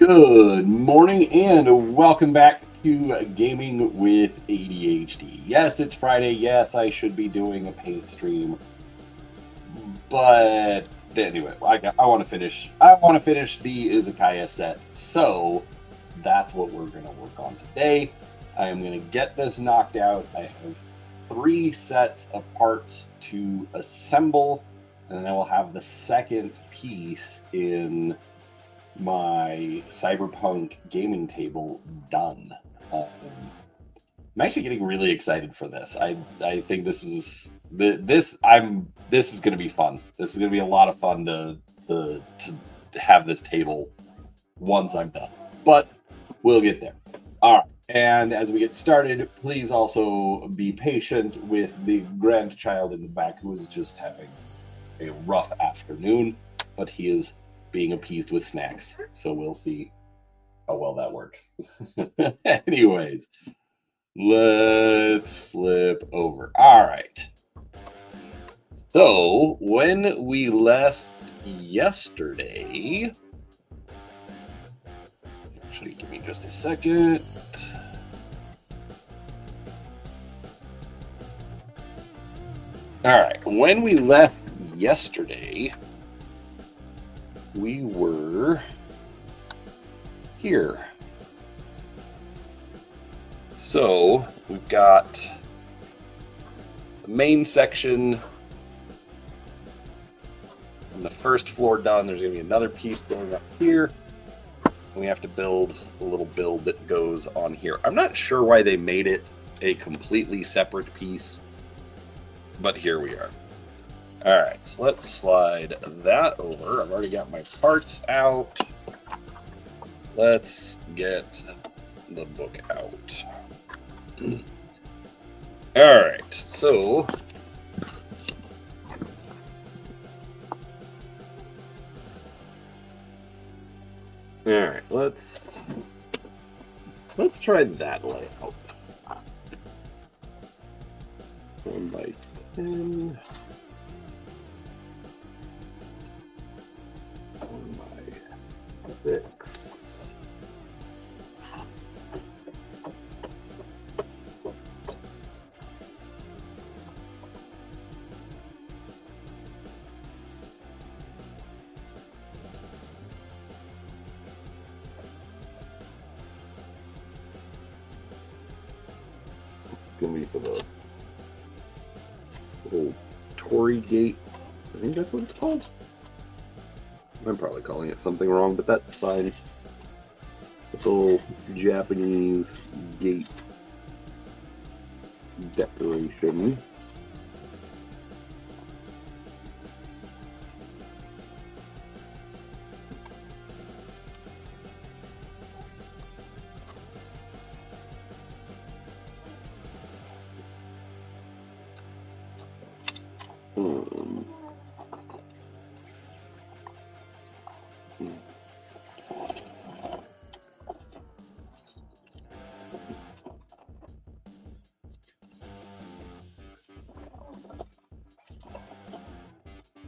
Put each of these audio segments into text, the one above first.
Good morning and welcome back to Gaming with ADHD. Yes, it's Friday. Yes, I should be doing a paint stream, but anyway, I want to finish. I want to finish the Izakaya set, so that's what we're going to work on today. I am going to get this knocked out. I have 3 sets of parts to assemble, and then I will have the second piece in my cyberpunk gaming table done. I'm actually getting really excited for this. I think this is this is going to be fun. This is going to be a lot of fun to have this table once I'm done. But we'll get there. All right. And as we get started, please also be patient with the grandchild in the back who is just having a rough afternoon, but he is being appeased with snacks. So we'll see how well that works. Anyways, let's flip over. All right. So when we left yesterday, actually, give me just a second. All right. When we left yesterday, we were here. So we've got the main section on the first floor done. There's going to be another piece going up here. And we have to build a little build that goes on here. I'm not sure why they made it a completely separate piece, but here we are. All right, so let's slide that over. I've already got my parts out. Let's get the book out. All right, so all right, let's try that layout. 1 by 10. 1 by 6. This is gonna be for the little Tory gate. I think that's what it's called. I'm probably calling it something wrong, but that's fine. This little Japanese gate decoration.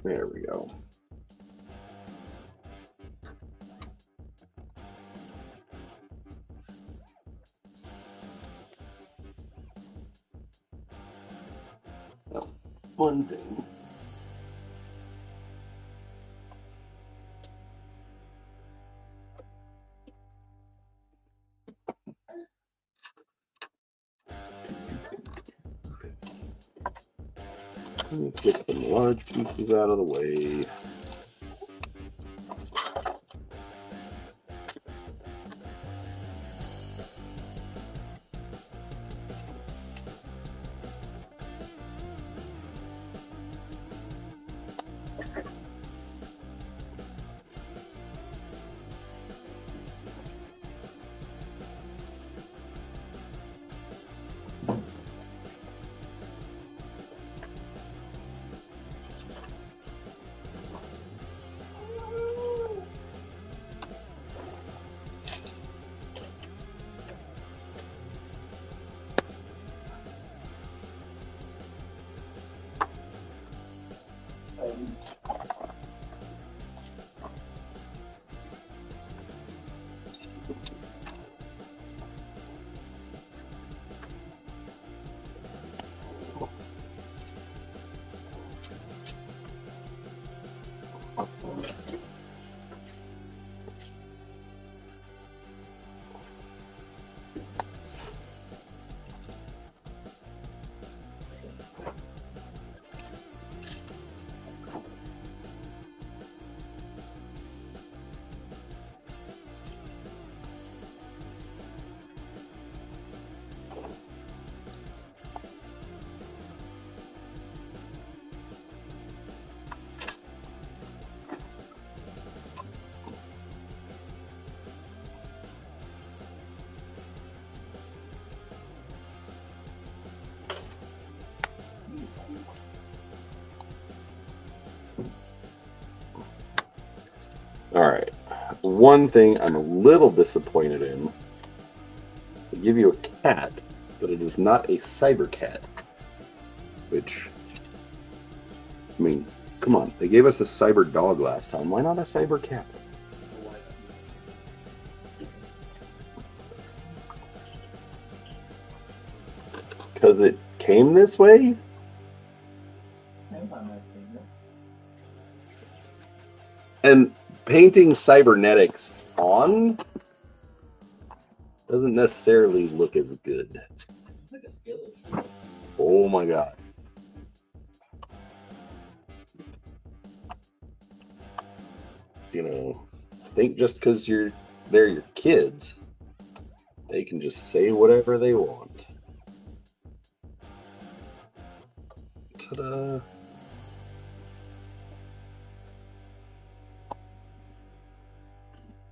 There we go. Now, one thing. Let's get some large pieces out of the way. All right. One thing I'm a little disappointed in. They give you a cat, but it is not a cyber cat. Which, I mean, come on. They gave us a cyber dog last time. Why not a cyber cat? Because it came this way? And painting cybernetics on doesn't necessarily look as good. Oh my god. You know, I think just because they're your kids, they can just say whatever they want. Ta-da.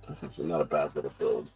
That's actually not a bad little build.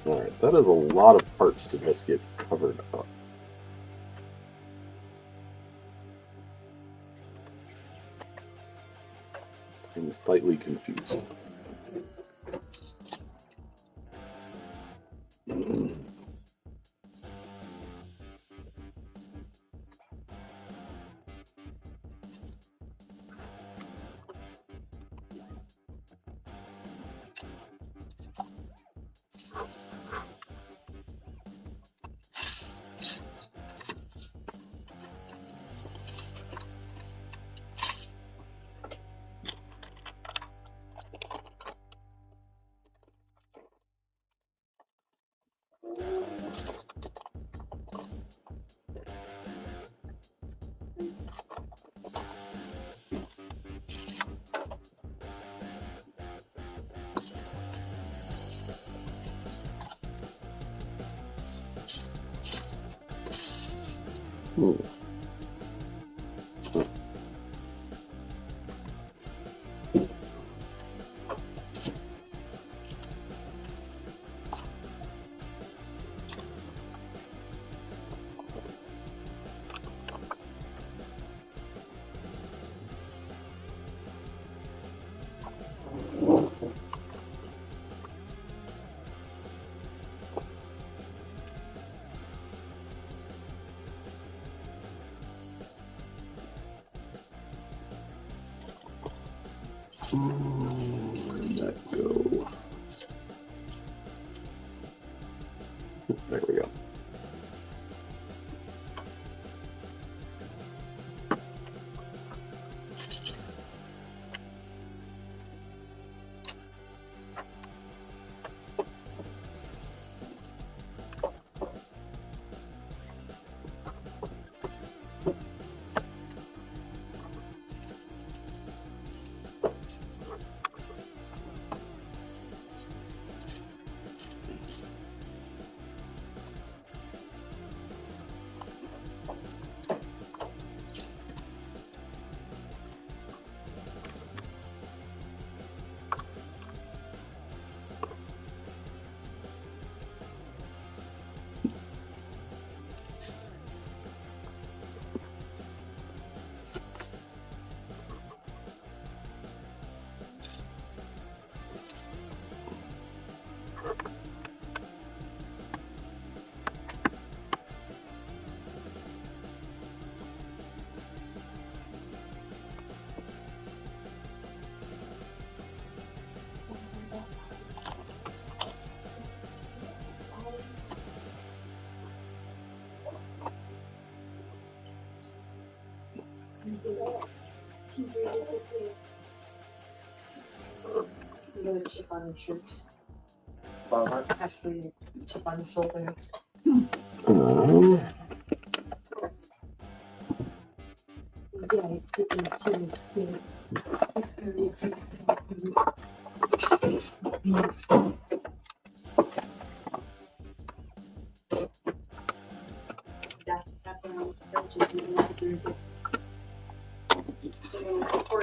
Alright, that is a lot of parts to just get covered up. I'm slightly confused. Hmm. Where'd that go? There we go. Chip on your shirt. Actually, chip on your shoulder. Yeah, it's taking 2 weeks too.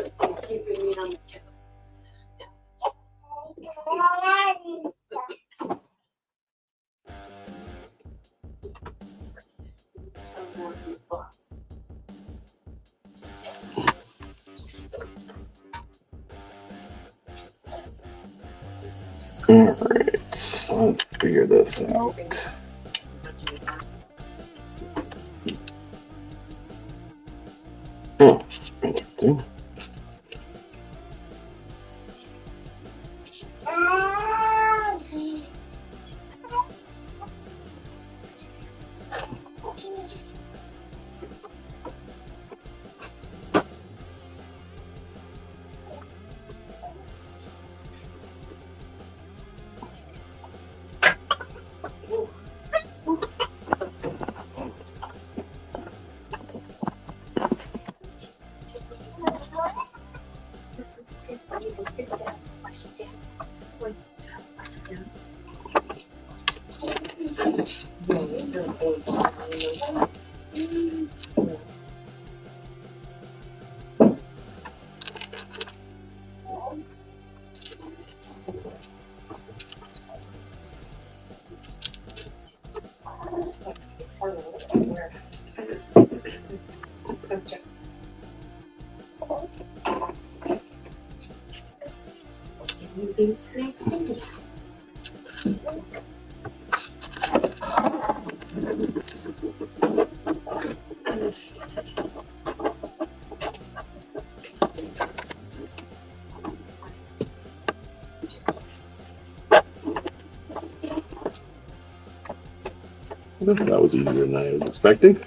It's been keeping me on my toes. Some more of these blocks. All right, let's figure this out. Oh, interesting. Using snacks. That was easier than I was expecting.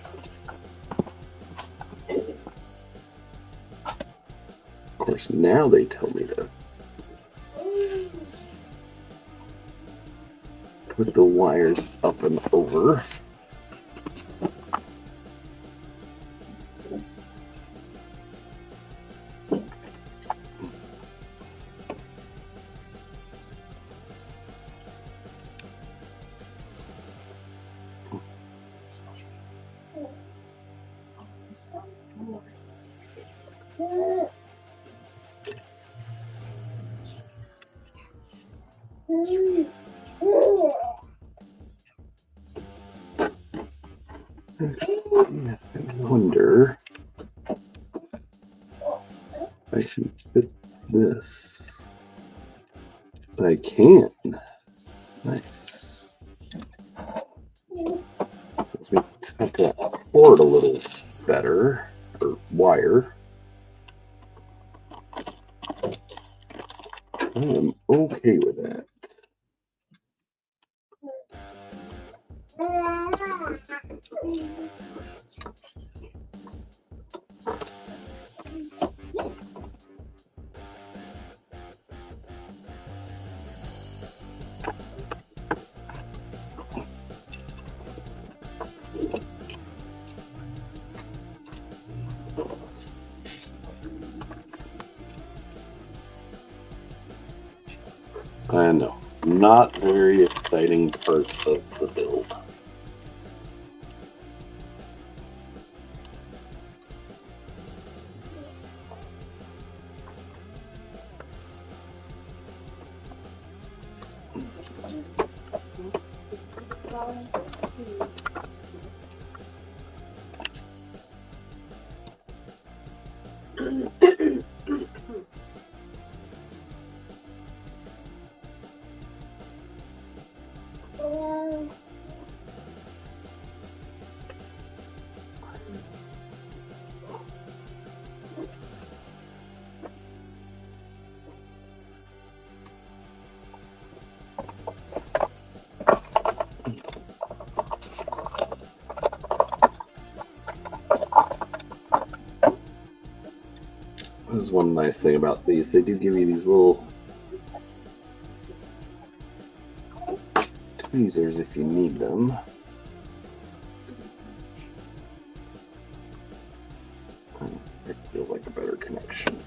Of course, now they tell me to put the wires up and over. I wonder if I can fit this. I can. Nice. Let's me tuck that cord a little better, or wire. I am okay with that. I know, not very exciting part of the build. There's one nice thing about these. They do give you these little tweezers if you need them. It feels like a better connection.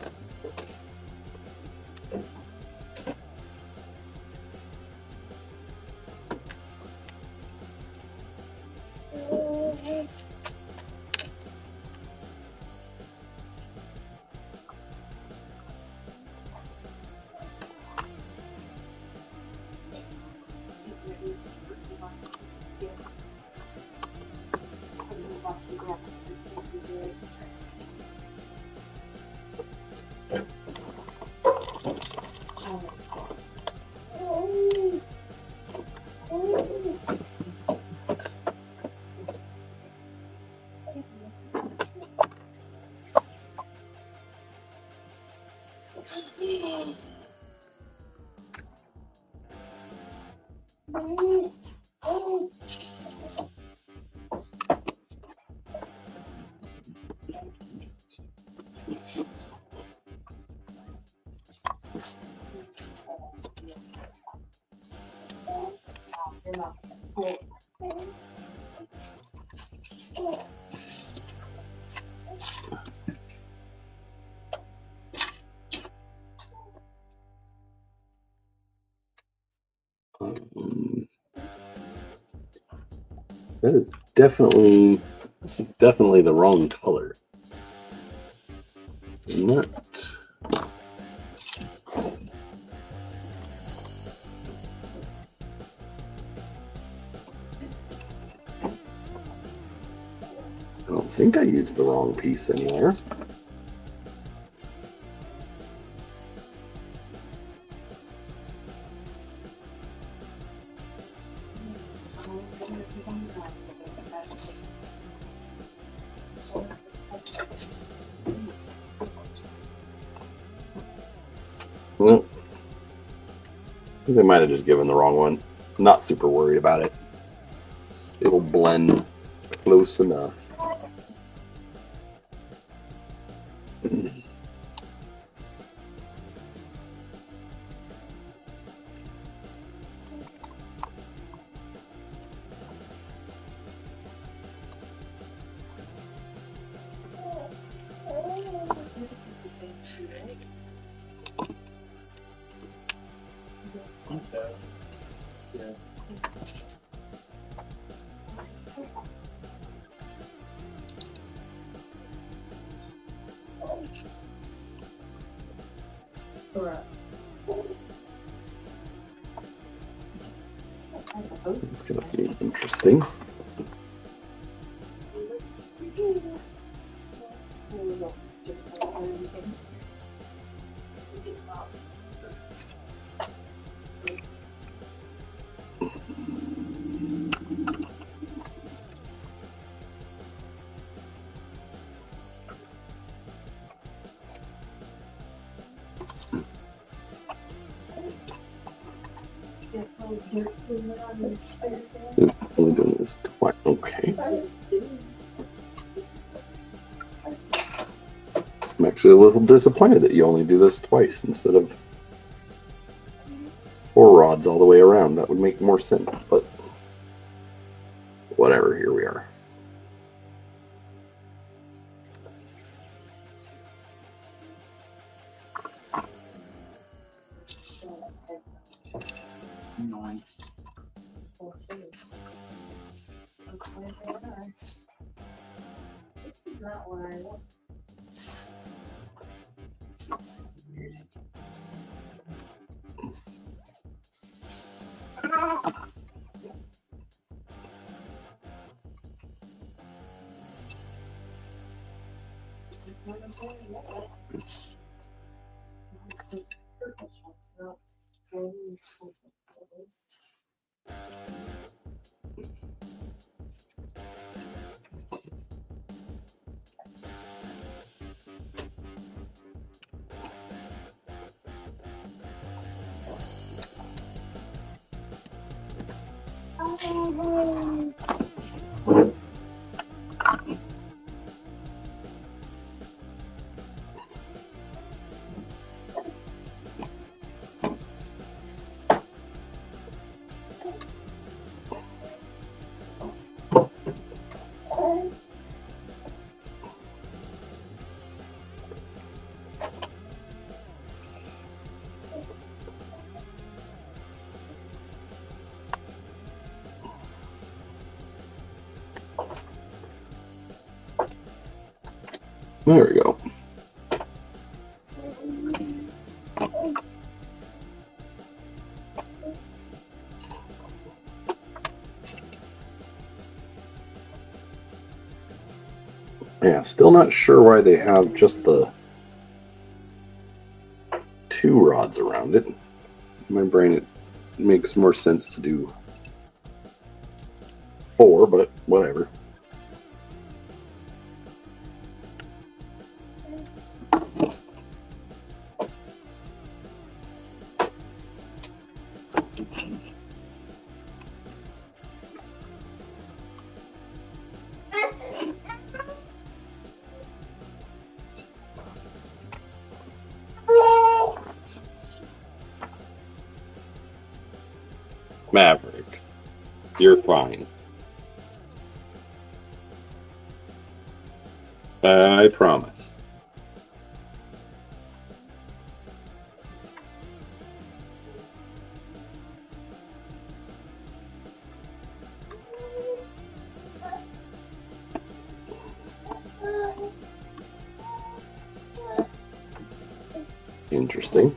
This is definitely the wrong color. Not. I don't think I used the wrong piece anywhere. Well, I think they might have just given the wrong one. I'm not super worried about it. It'll blend close enough. It's going to be interesting. Ooh, only doing this twice. Okay. I'm actually a little disappointed that you only do this twice instead of 4 rods all the way around. That would make more sense, but whatever, here we are. Nice. We'll see. Hopefully they are. This is not what I want. There we go. Yeah, still not sure why they have just the 2 rods around it. In my brain, it makes more sense to do 4, but whatever. Maverick, you're fine. I promise. Interesting.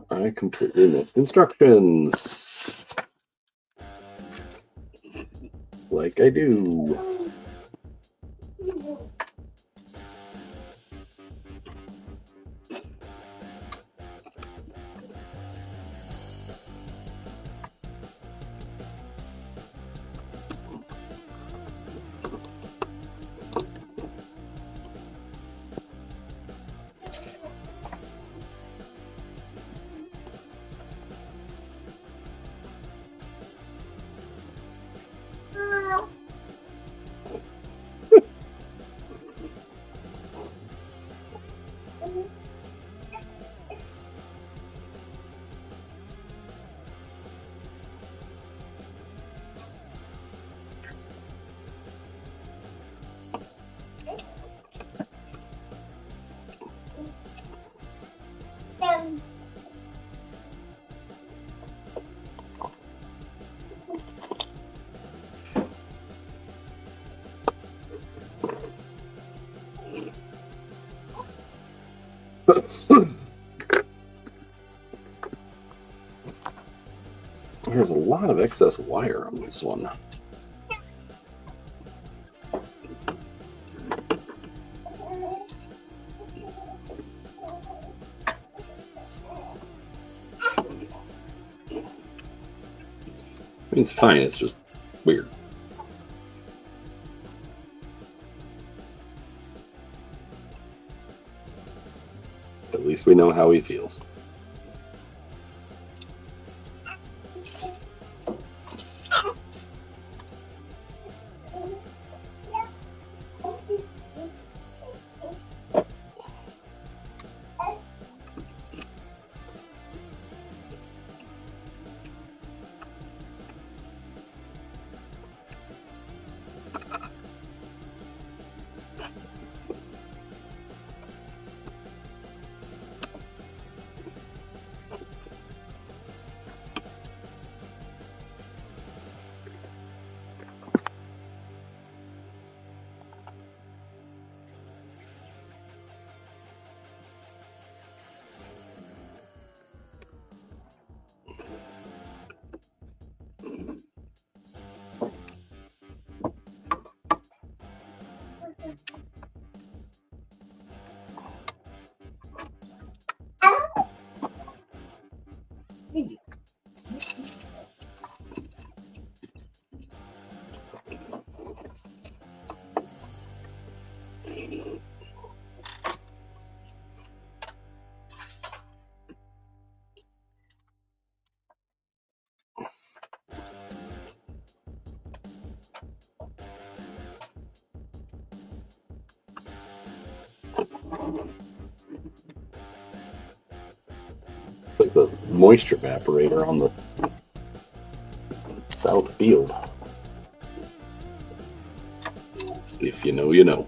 I completely missed instructions. Like I do. There's a lot of excess wire on this one. I mean, it's fine, it's just weird. At least we know how he feels. Maybe. It's like the moisture evaporator on the south field. If you know, you know.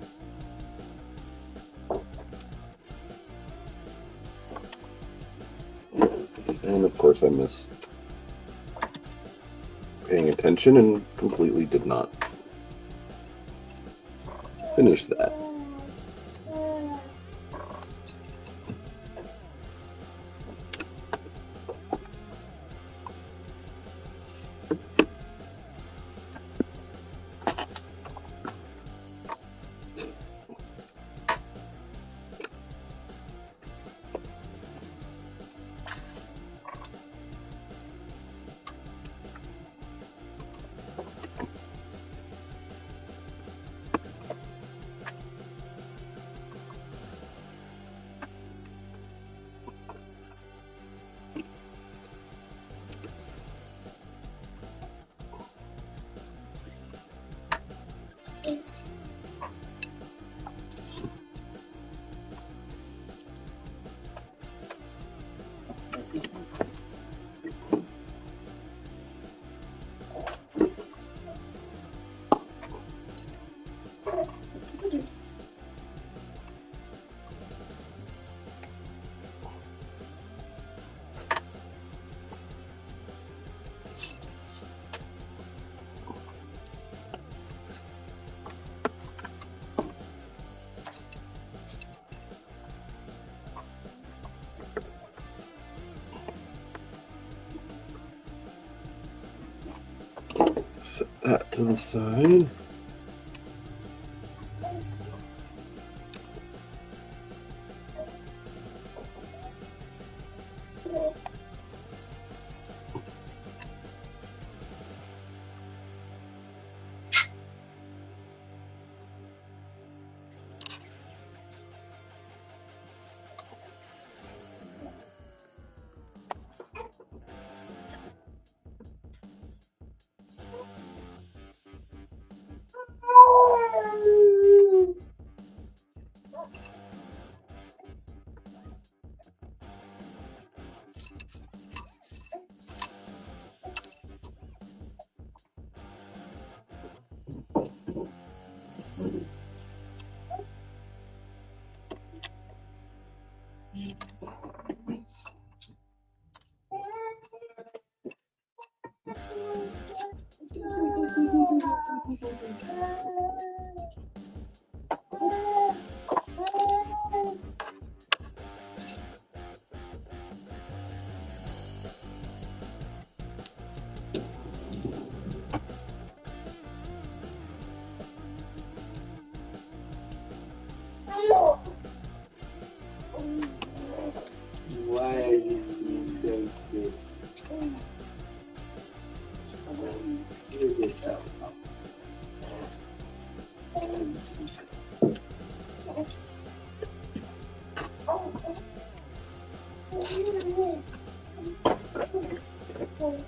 And of course I missed paying attention and completely did not finish that. Set that to the side. Oh,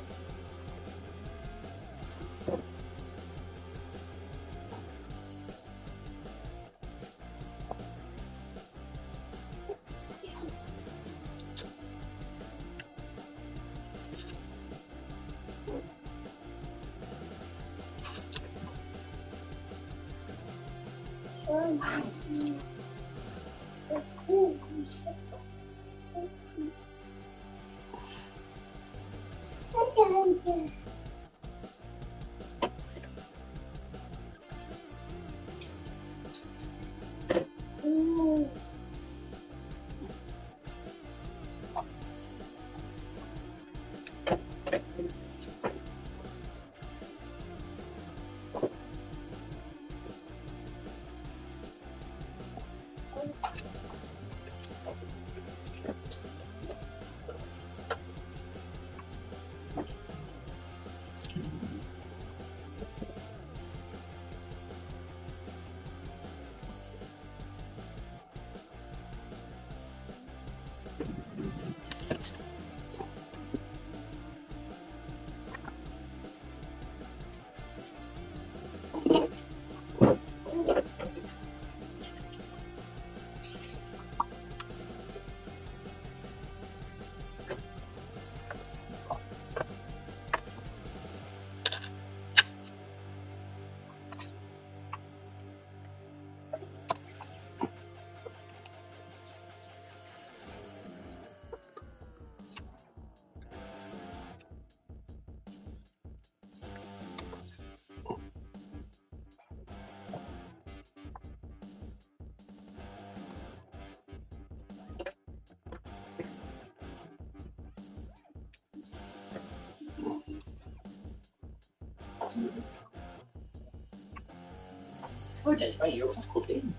that's right, you're cooking.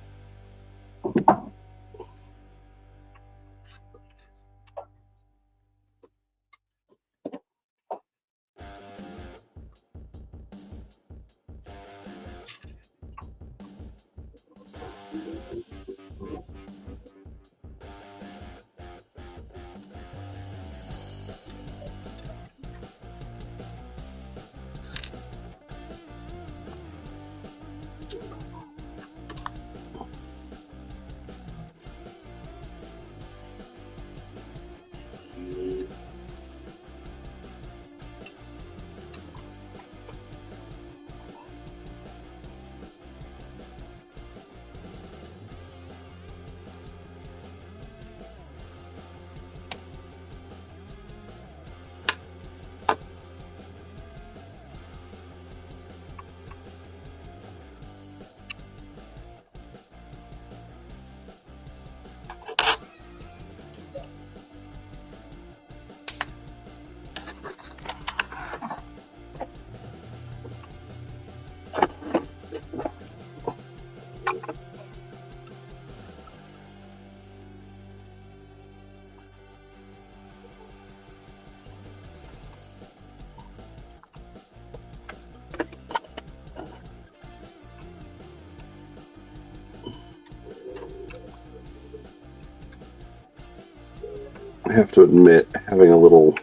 I have to admit, having a little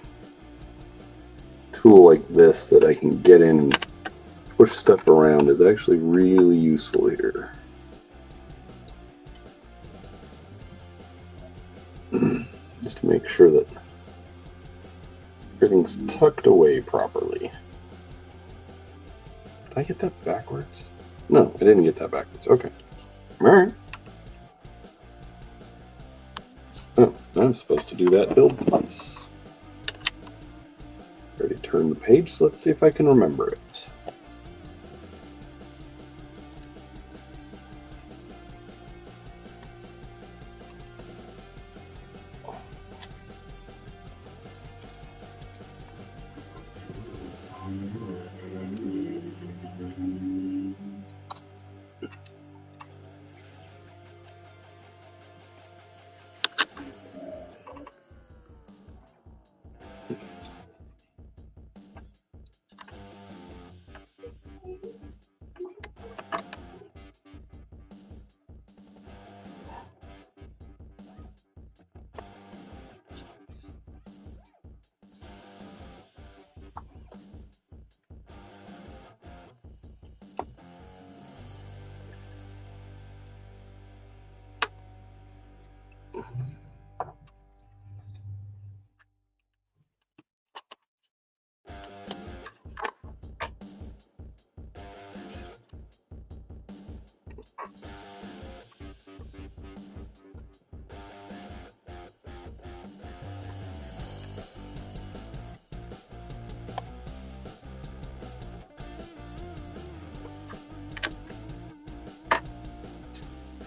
tool like this that I can get in and push stuff around is actually really useful here. Just to make sure that everything's tucked away properly. Did I get that backwards? No, I didn't get that backwards. Okay. Alright. Oh, I'm supposed to do that build twice. Already turned the page, so let's see if I can remember it.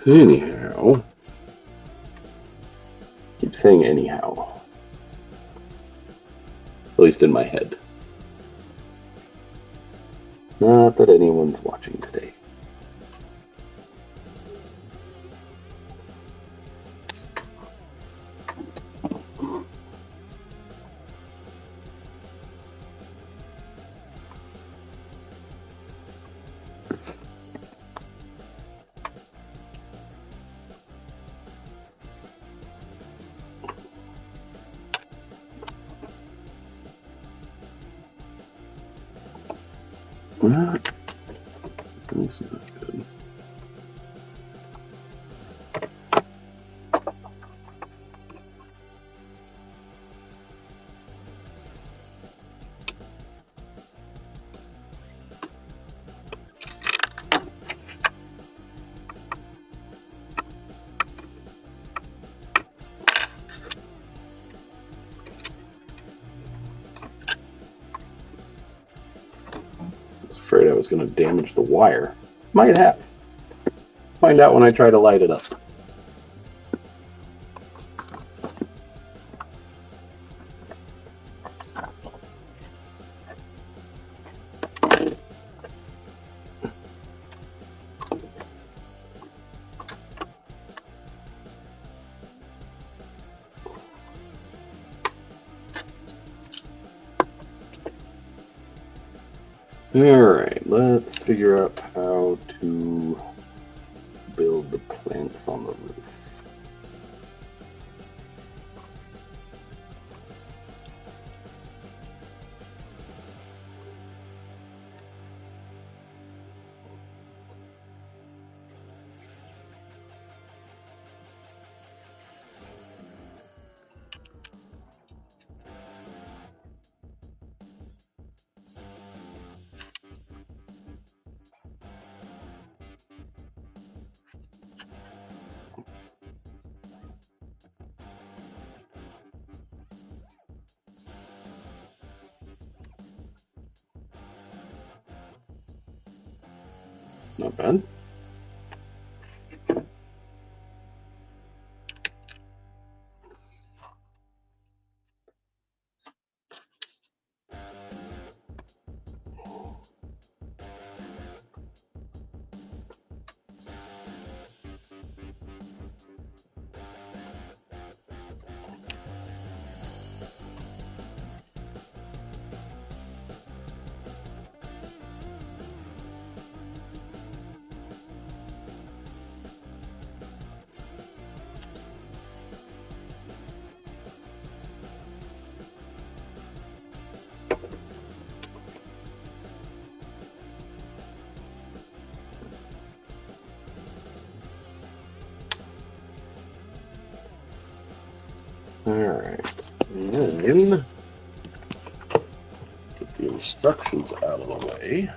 Anyhow. Keep saying anyhow. At least in my head. Not that anyone's watching today. This is not good. Afraid I was going to damage the wire. Might have. Find out when I try to light it up. Alright, let's figure out how to build the plants on the roof. Not bad. Alright, and then get the instructions out of the way.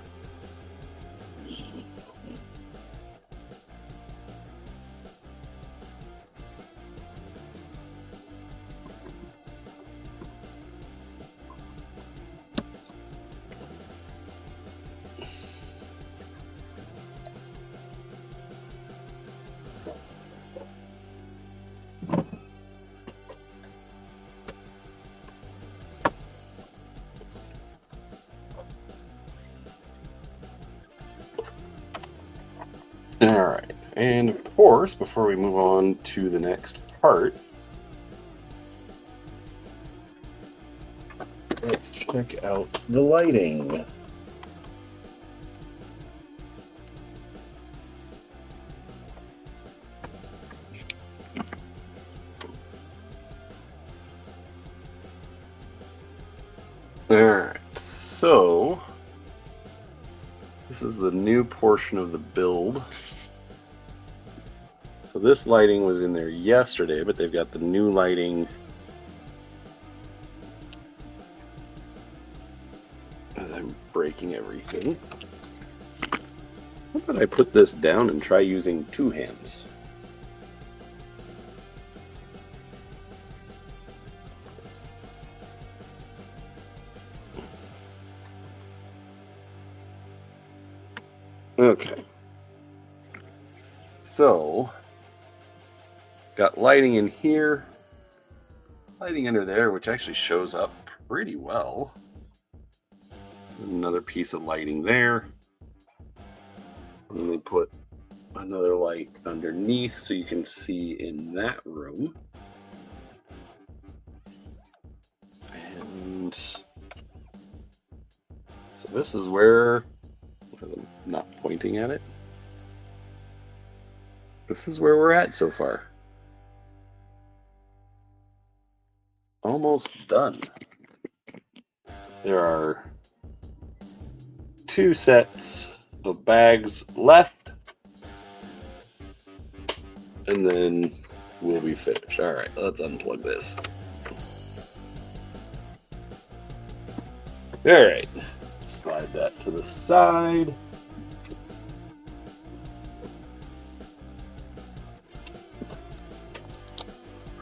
Alright, and of course, before we move on to the next part, let's check out the lighting. Alright, so this is the new portion of the build. So this lighting was in there yesterday, but they've got the new lighting as I'm breaking everything. How about I put this down and try using two hands? Okay. So, got lighting in here, lighting under there, which actually shows up pretty well. Another piece of lighting there. And they put another light underneath so you can see in that room. And so this is where, I'm not pointing at it. This is where we're at so far. Almost done. There are 2 sets of bags left. And then we'll be finished. All right, let's unplug this. All right, slide that to the side.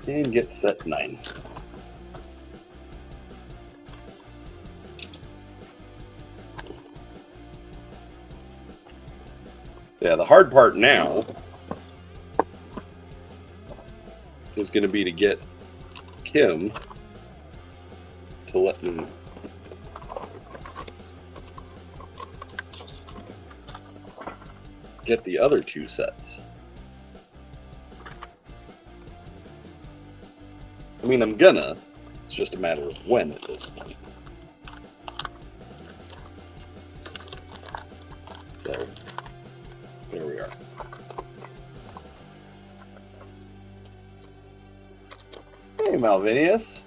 And get set 9. Yeah, the hard part now is going to be to get Kim to let me get the other 2 sets. I mean, I'm gonna. It's just a matter of when at this point. So, there we are. Hey, Malvinius.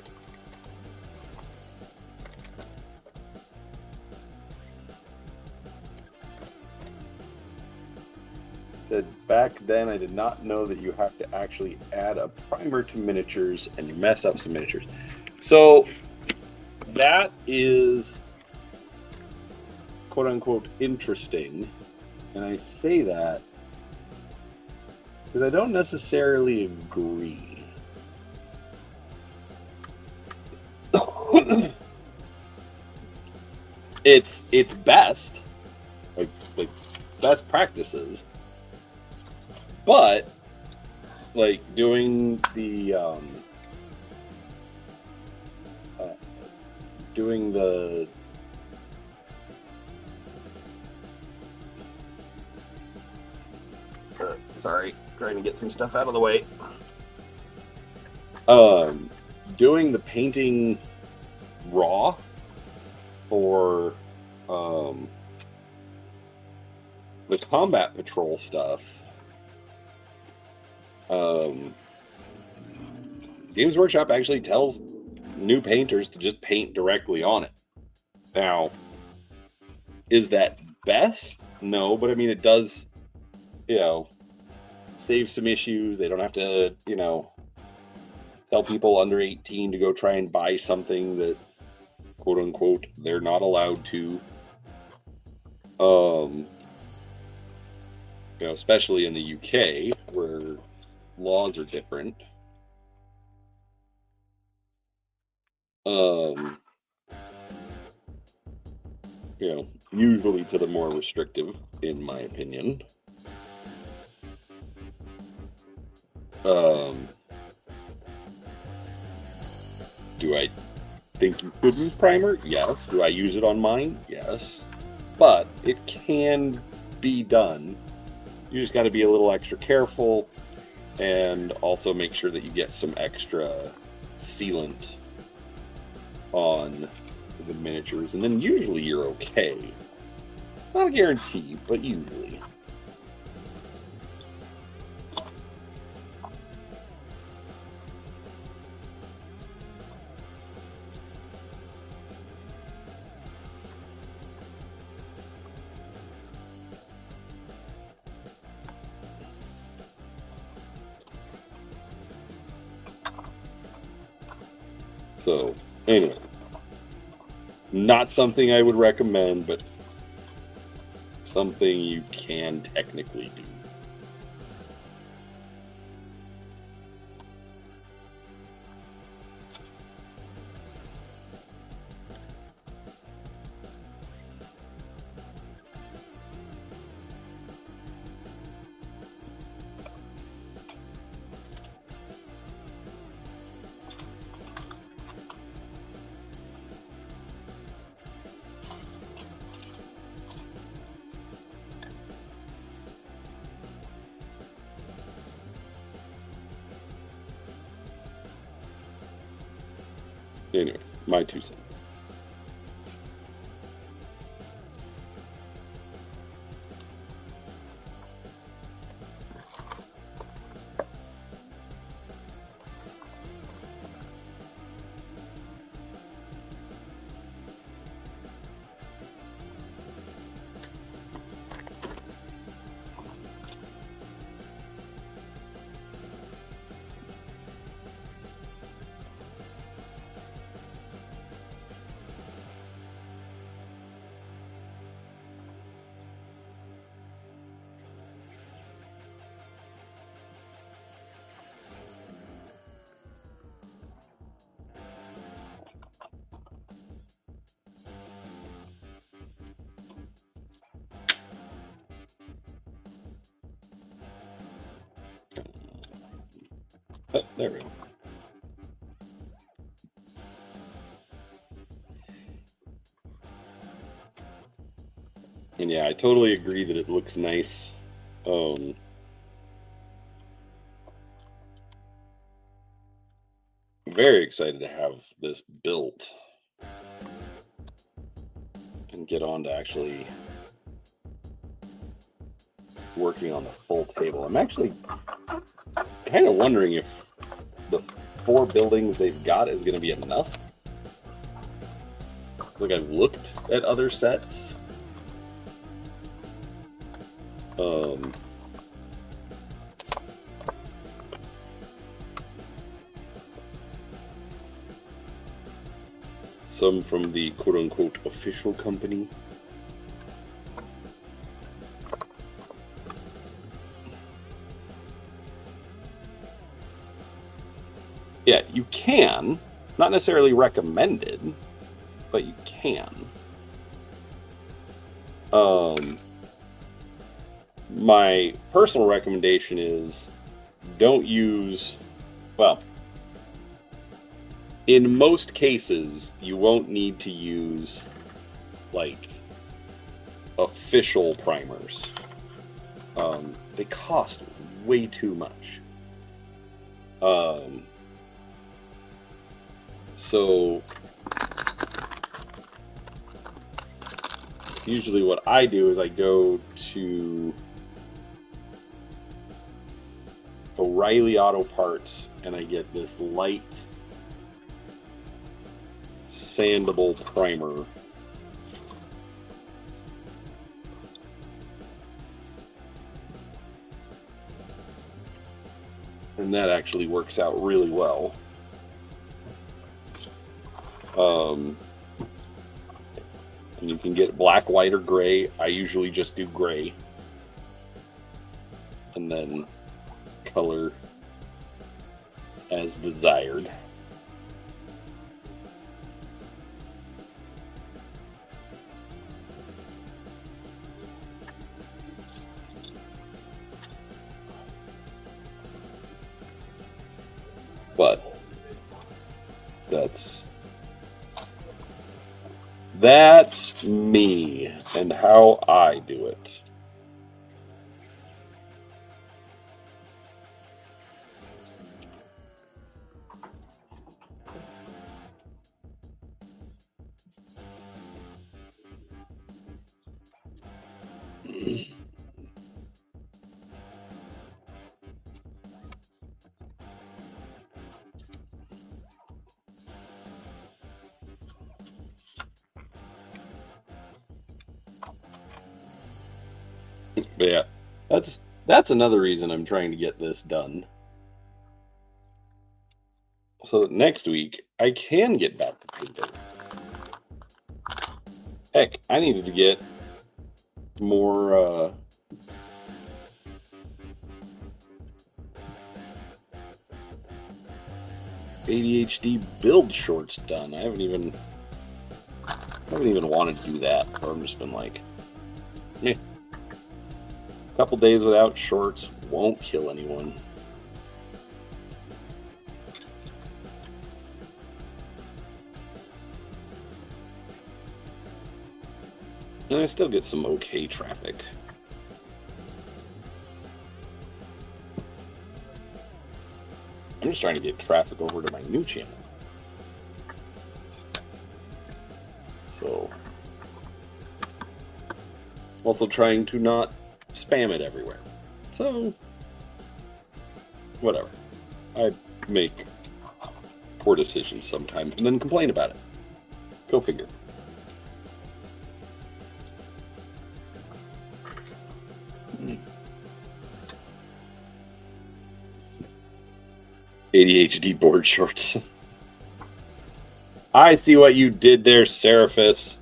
Said back then I did not know that you have to actually add a primer to miniatures and you mess up some miniatures. So that is quote unquote interesting. And I say that because I don't necessarily agree. It's best, like best practices, but like doing the sorry, trying to get some stuff out of the way. Doing the painting raw for the combat patrol stuff, Games Workshop actually tells new painters to just paint directly on it. Now, is that best? No, but I mean, it does, save some issues. They don't have to, tell people under 18 to go try and buy something that, quote unquote, they're not allowed to. Especially in the UK where laws are different. Usually to the more restrictive, in my opinion. Do I think you could use primer? Yes. Do I use it on mine? Yes. But it can be done. You just got to be a little extra careful and also make sure that you get some extra sealant on the miniatures, and then usually you're okay. Not a guarantee, but usually. So, anyway, not something I would recommend, but something you can technically do. Anyway, my 2 cents. Oh, there we go. And yeah, I totally agree that it looks nice. Very excited to have this built and get on to actually working on the full table. I'm actually kind of wondering if the 4 buildings they've got is going to be enough. It's like I've looked at other sets. Some from the quote-unquote official company. Yeah, you can. Not necessarily recommended, but you can. My personal recommendation is don't use, well, in most cases, you won't need to use, like, official primers. They cost way too much. So, usually what I do is I go to O'Reilly Auto Parts and I get this light sandable primer. And that actually works out really well. And you can get black, white, or gray. I usually just do gray. And then color as desired. But that's me and how I do it. But yeah, that's another reason I'm trying to get this done. So that next week I can get back to painting. Heck, I needed to get more ADHD build shorts done. I haven't even wanted to do that, so I've just been like, meh. A couple days without shorts won't kill anyone. And I still get some okay traffic. I'm just trying to get traffic over to my new channel. So, also trying to not spam it everywhere. So, whatever. I make poor decisions sometimes and then complain about it. Go figure. ADHD board shorts. I see what you did there, Seraphis.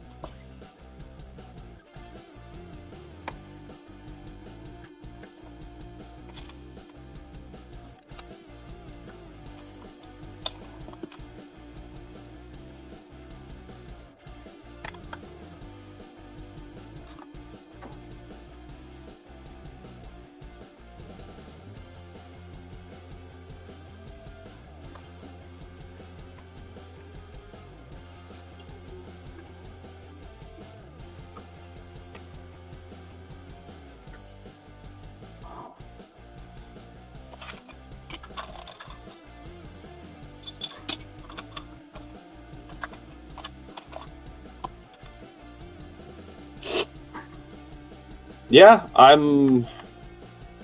Yeah, I'm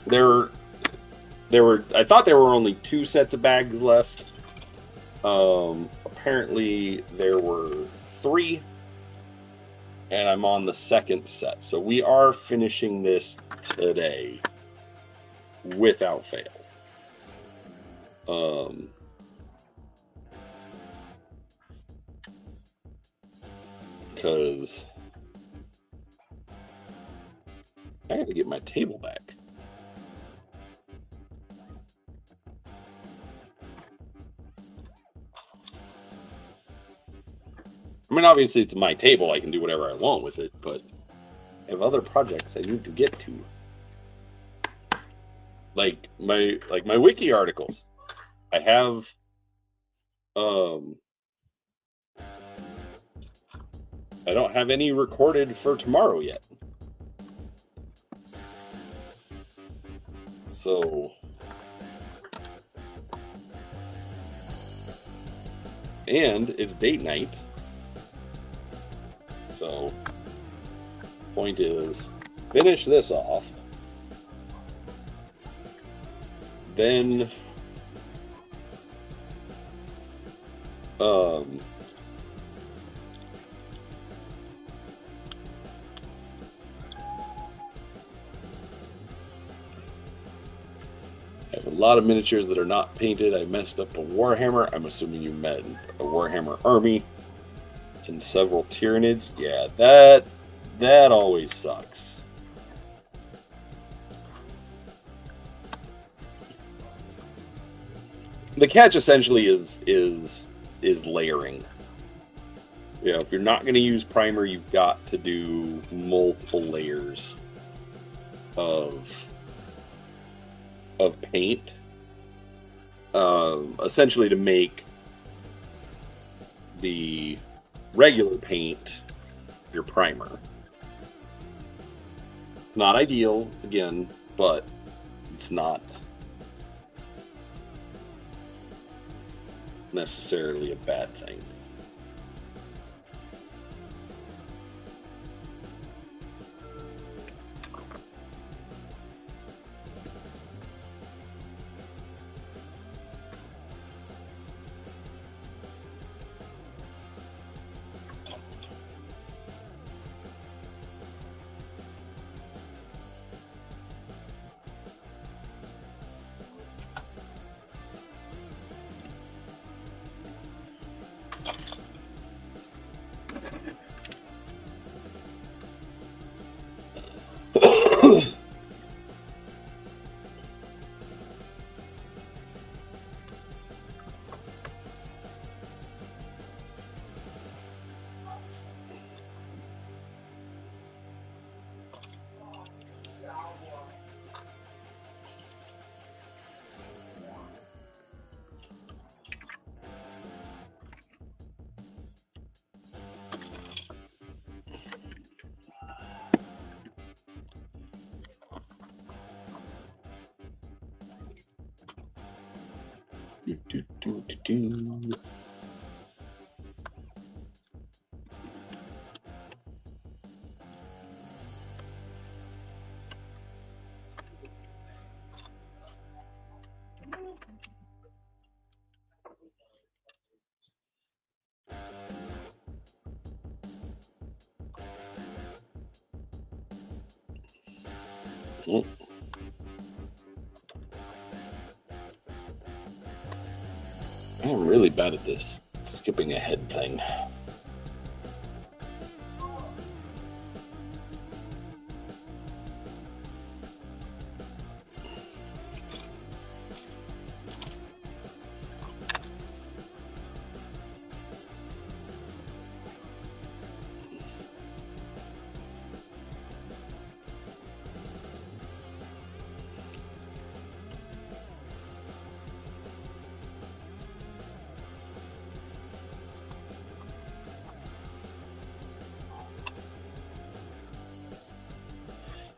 there. I thought there were only 2 sets of bags left. Apparently there were 3, and I'm on the 2nd set. So we are finishing this today without fail. Because I had to get my table back. I mean, obviously it's my table. I can do whatever I want with it, but I have other projects I need to get to. Like my wiki articles. I have I don't have any recorded for tomorrow yet. So, and it's date night. So, point is, finish this off. Then, I have a lot of miniatures that are not painted. I messed up a Warhammer. I'm assuming you meant a Warhammer army. And several Tyranids. Yeah, that always sucks. The catch essentially is layering. You know, if you're not going to use primer, you've got to do multiple layers of paint, essentially to make the regular paint your primer. Not ideal, again, but it's not necessarily a bad thing. Mm. I'm really bad at this skipping ahead thing.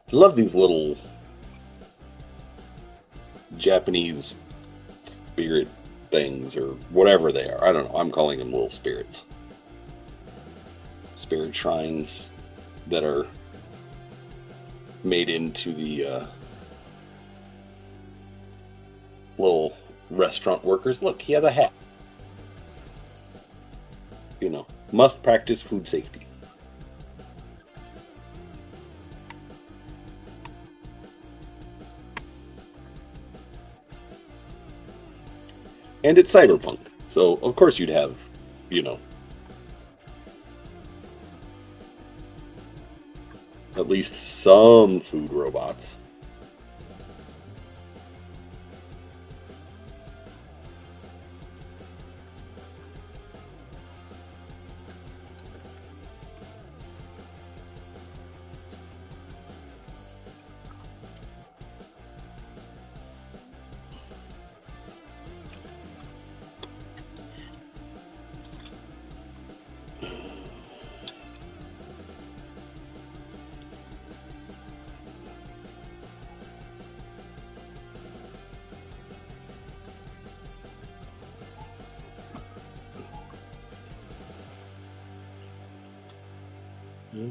I love these little Japanese spirit things or whatever they are. I don't know. I'm calling them little spirits. Spirit shrines that are made into the little restaurant workers. Look, he has a hat. You know, must practice food safety. And it's cyberpunk, so of course you'd have, you know, at least some food robots. There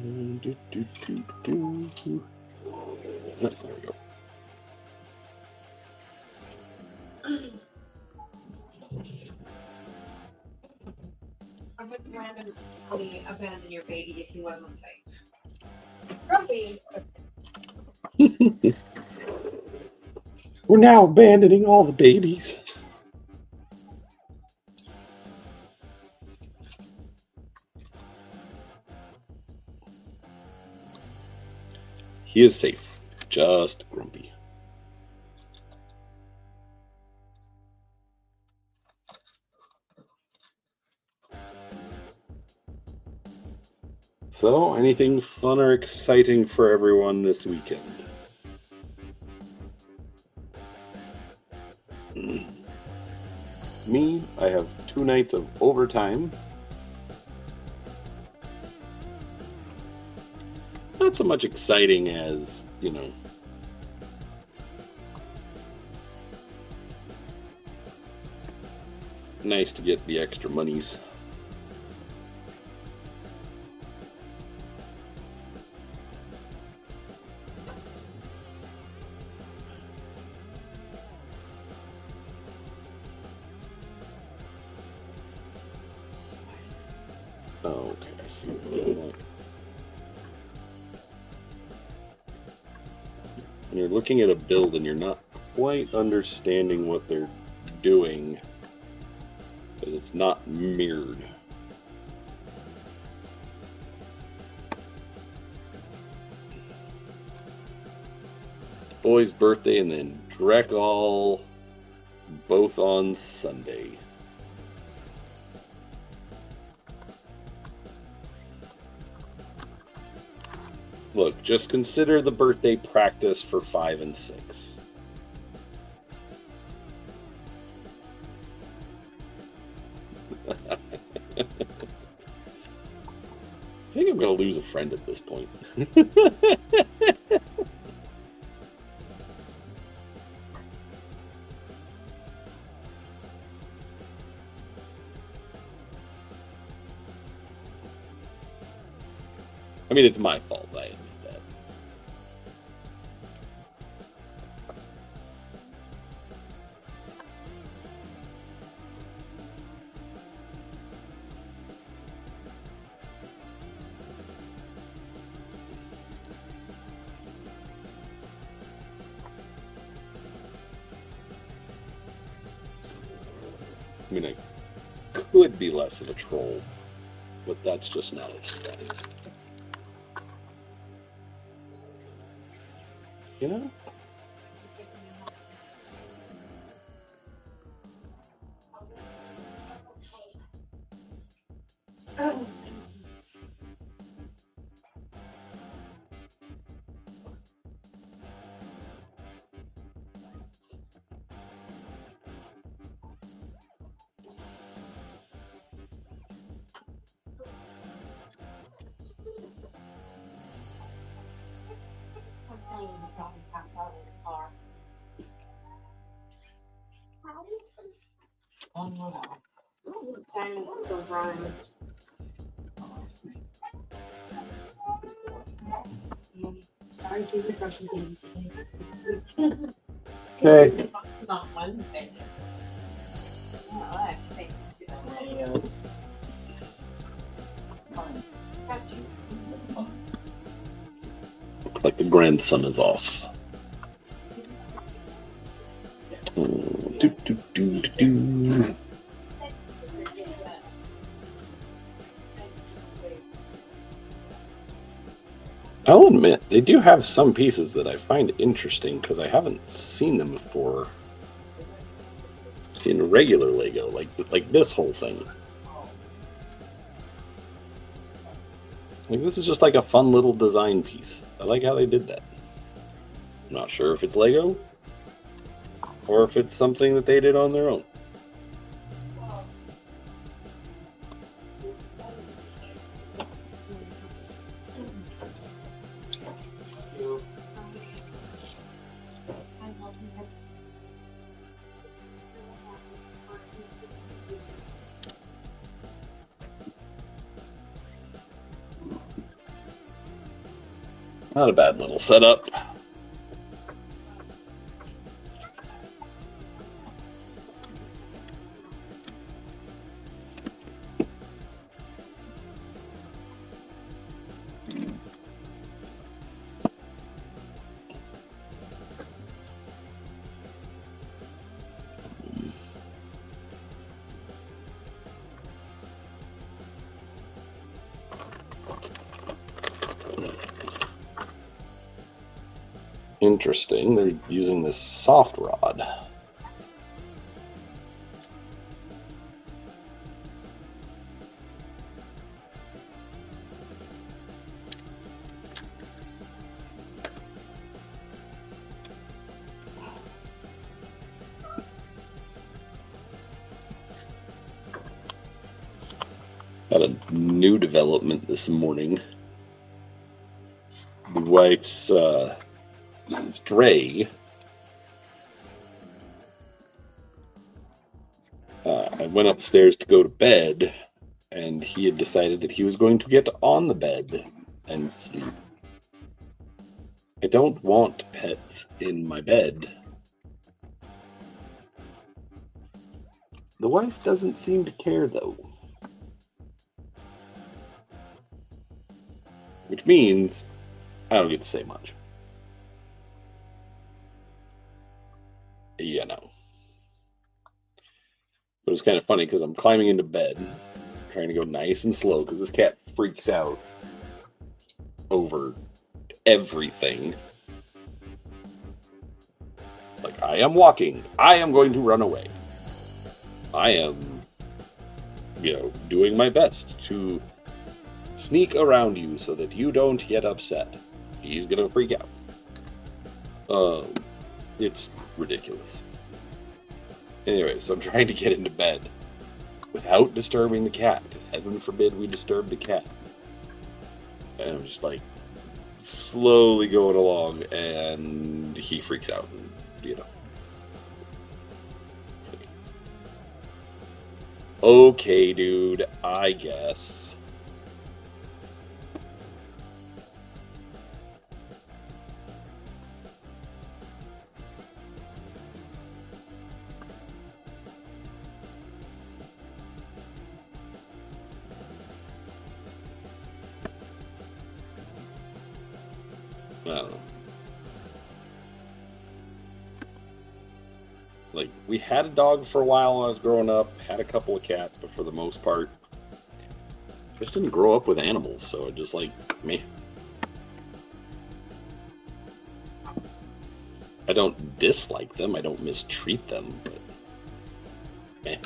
we go. I wouldn't randomly abandon your baby if he wasn't safe. Grumpy. We're now abandoning all the babies. He is safe, just grumpy. So, anything fun or exciting for everyone this weekend? Me, I have 2 nights of overtime. Not so much exciting as, you know, nice to get the extra monies. Oh, okay, I see what you want. When you're looking at a build and you're not quite understanding what they're doing, because it's not mirrored. It's boy's birthday and then Drekall both on Sunday. Look, just consider the birthday practice for 5 and 6. I think I'm going to lose a friend at this point. I mean, it's my fault, I admit that. I mean, I could be less of a troll, but that's just not a strategy. You know? Diamond's still drawing. Sorry, she's a brushing game. Okay. Not Wednesday. Oh, I actually think it's good. Got you. Looks like the grandson is off. Do, do, do, do, do. I'll admit, they do have some pieces that I find interesting because I haven't seen them before in regular Lego, like this whole thing. Like, this is just like a fun little design piece. I like how they did that. I'm not sure if it's Lego or if it's something that they did on their own. Not a bad little setup. Interesting, they're using this soft rod. Got a new development this morning. The wife's Dre. I went upstairs to go to bed, and he had decided that he was going to get on the bed and sleep. I don't want pets in my bed. The wife doesn't seem to care, though. Which means I don't get to say much. Yeah, no. But it's kind of funny because I'm climbing into bed, trying to go nice and slow because this cat freaks out over everything. It's like, I am walking. I am going to run away. I am, doing my best to sneak around you so that you don't get upset. He's gonna freak out. It's ridiculous. Anyway, so I'm trying to get into bed without disturbing the cat, because heaven forbid we disturb the cat. And I'm just like slowly going along, and he freaks out, and It's like, okay, dude, I guess. I don't know. Like, we had a dog for a while when I was growing up, had a couple of cats, but for the most part, just didn't grow up with animals, so it just, like, me. I don't dislike them, I don't mistreat them, but meh.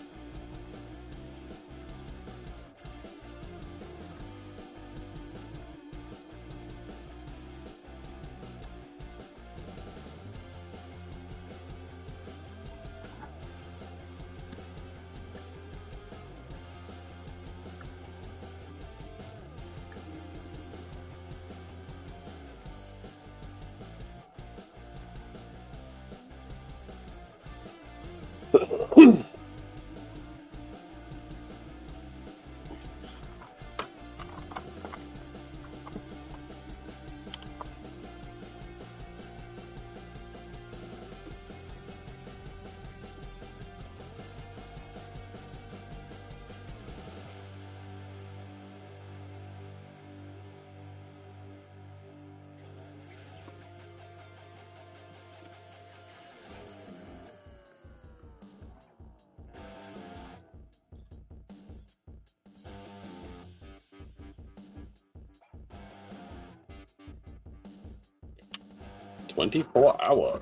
$24 hour.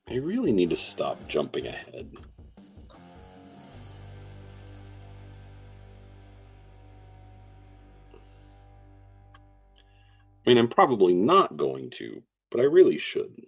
I really need to stop jumping ahead. I mean, I'm probably not going to, but I really should.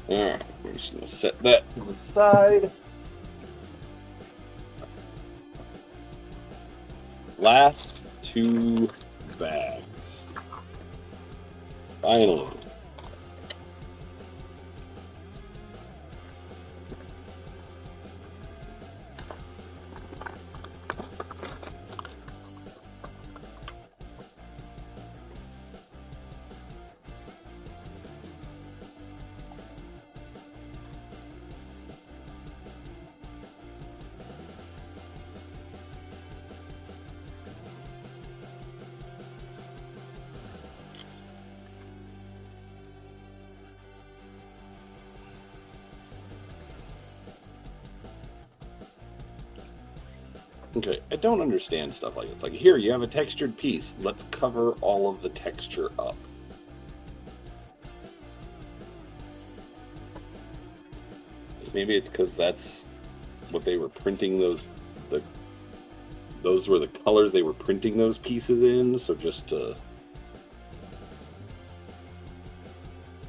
Alright, we're just going to set that to the side. Last 2 bags. Finally. Okay, I don't understand stuff like this. Like, here, you have a textured piece. Let's cover all of the texture up. Maybe it's because that's what they were printing those were the colors they were printing those pieces in, so just to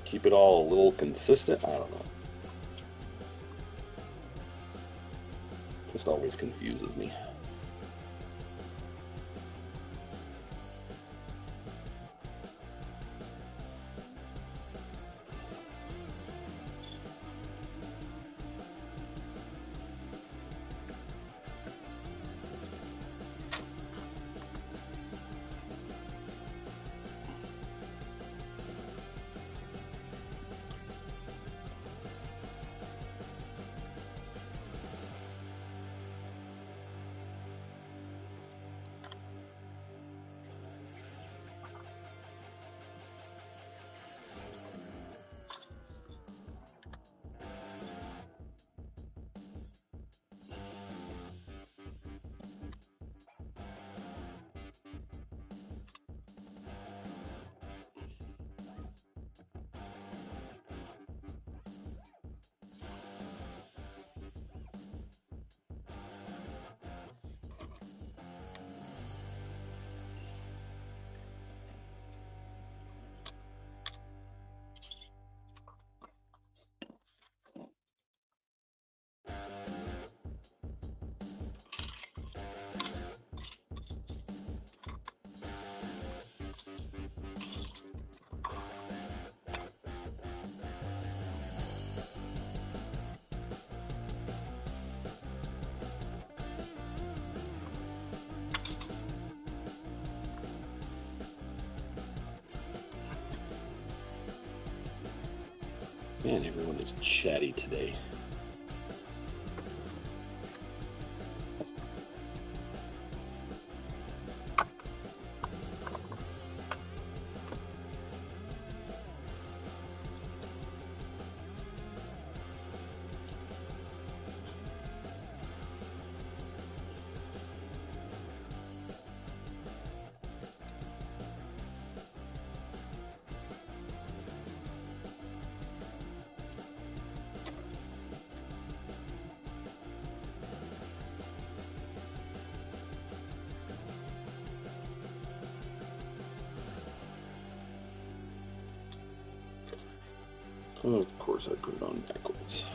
keep it all a little consistent. I don't know. Just always confuses me. Man, everyone is chatty today. Of course, I put it on backwards.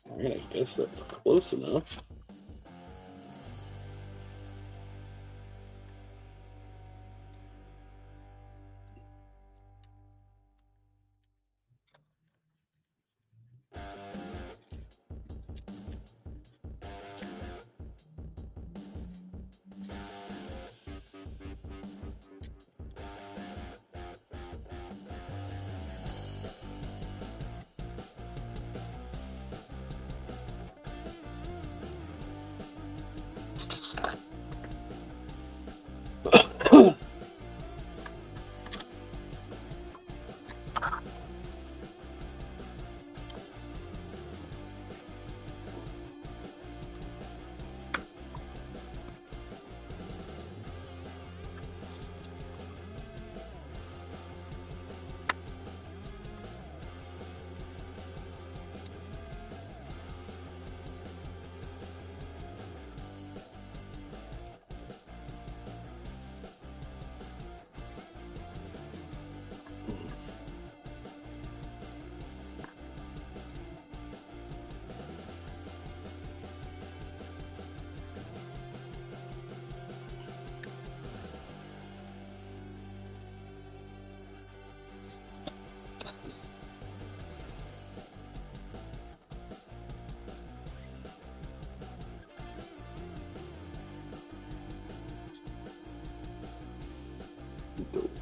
All right, I guess that's close enough.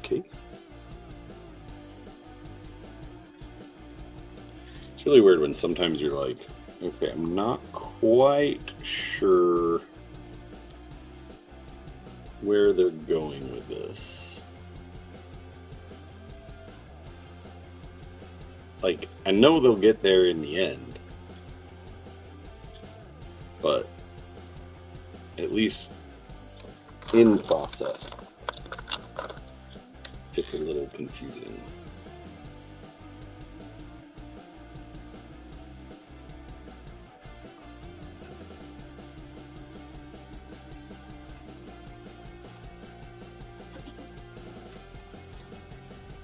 Okay. It's really weird when sometimes you're like, okay, I'm not quite sure where they're going with this. Like, I know they'll get there in the end, but at least in process, it's a little confusing.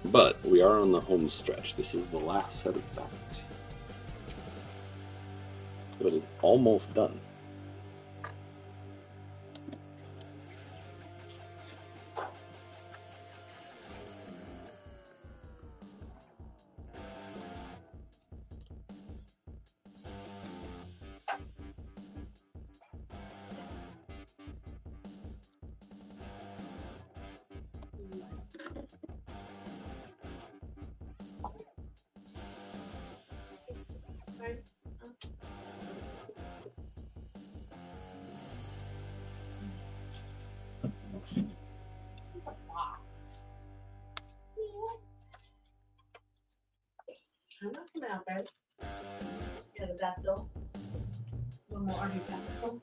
But we are on the home stretch. This is the last set of backs. So it is almost done. Right. This is a box. I'm not coming out there. Yeah, the death though. One more architectural.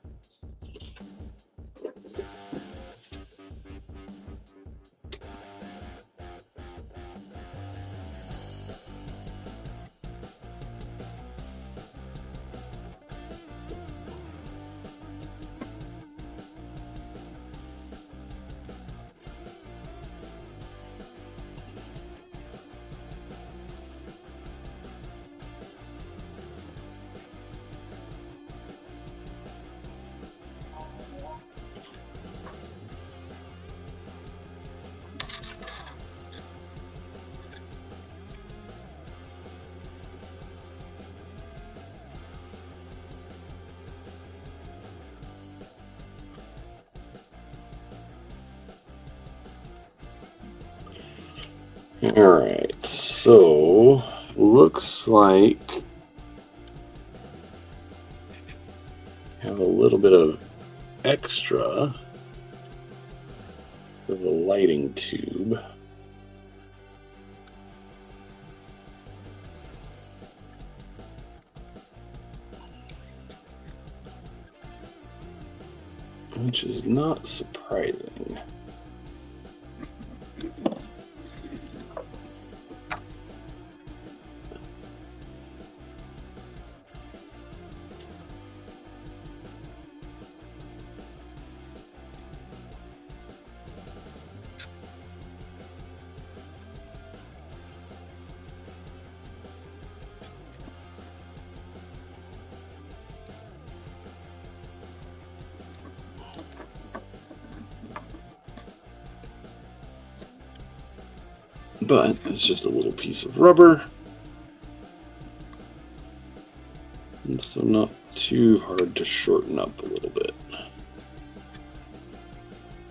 All right, so looks like I have a little bit of extra for the lighting tube. Which is not surprising. But it's just a little piece of rubber, and so not too hard to shorten up a little bit.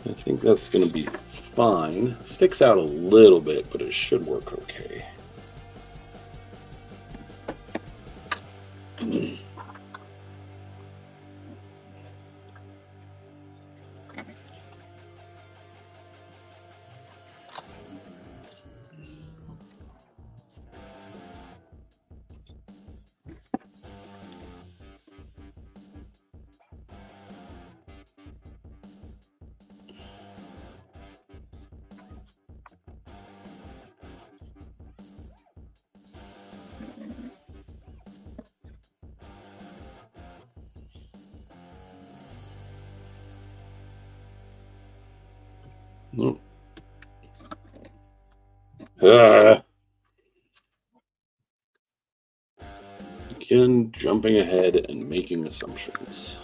I think that's going to be fine. Sticks out a little bit, but it should work okay. Nope. Again, jumping ahead and making assumptions.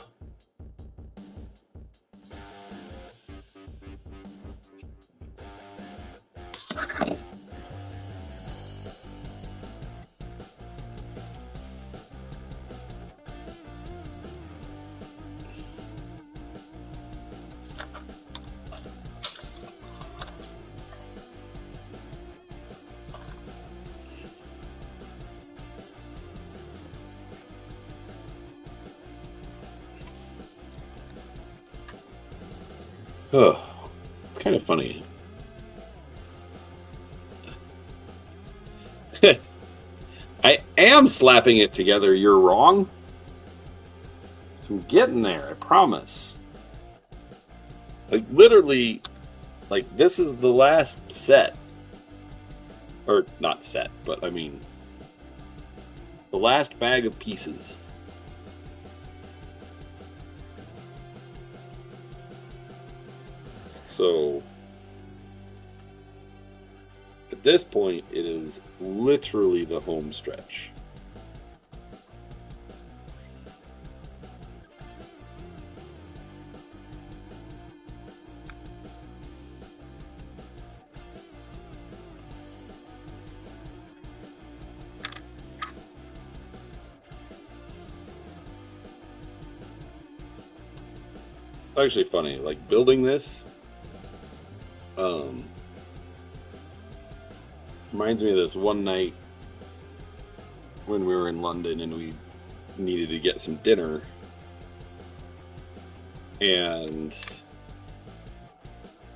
Oh, kind of funny. I am slapping it together. You're wrong. I'm getting there, I promise. Like, literally, like, this is the last set. Or, not set, but I mean, the last bag of pieces. So, at this point, it is literally the home stretch. It's actually funny, like building this reminds me of this one night when we were in London and we needed to get some dinner. And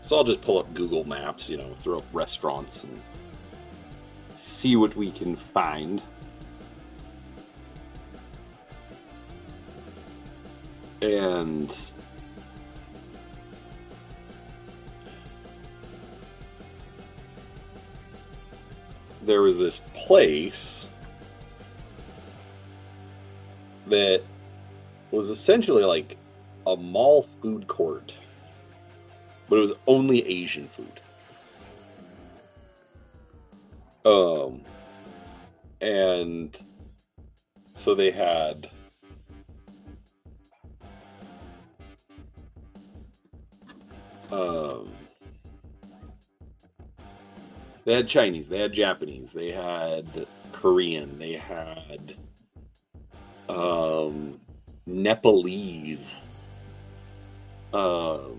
so I'll just pull up Google Maps, throw up restaurants and see what we can find. And there was this place that was essentially like a mall food court, but it was only Asian food. And so they had Chinese, they had Japanese, they had Korean, they had Nepalese, hold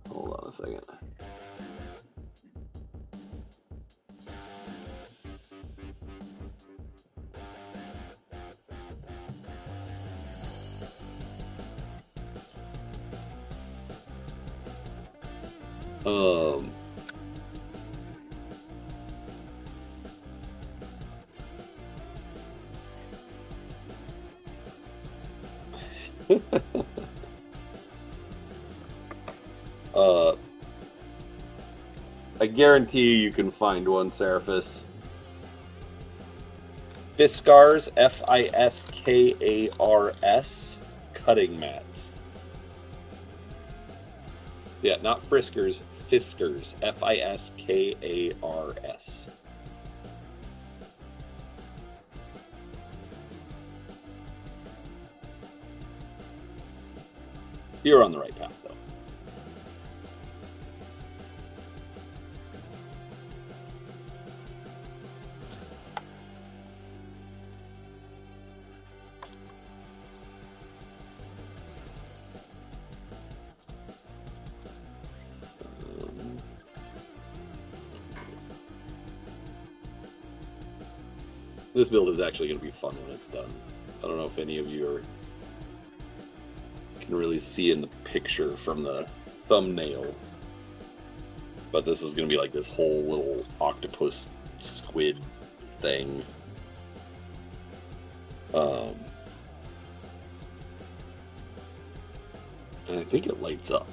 on a second. I guarantee you can find one, Seraphis. Fiskars, Fiskars, cutting mat. Yeah, not Friskers, Fiskars, Fiskars. You're on the right path, though. This build is actually going to be fun when it's done. I don't know if any of you can really see in the picture from the thumbnail, but this is going to be like this whole little octopus squid thing. And I think it lights up.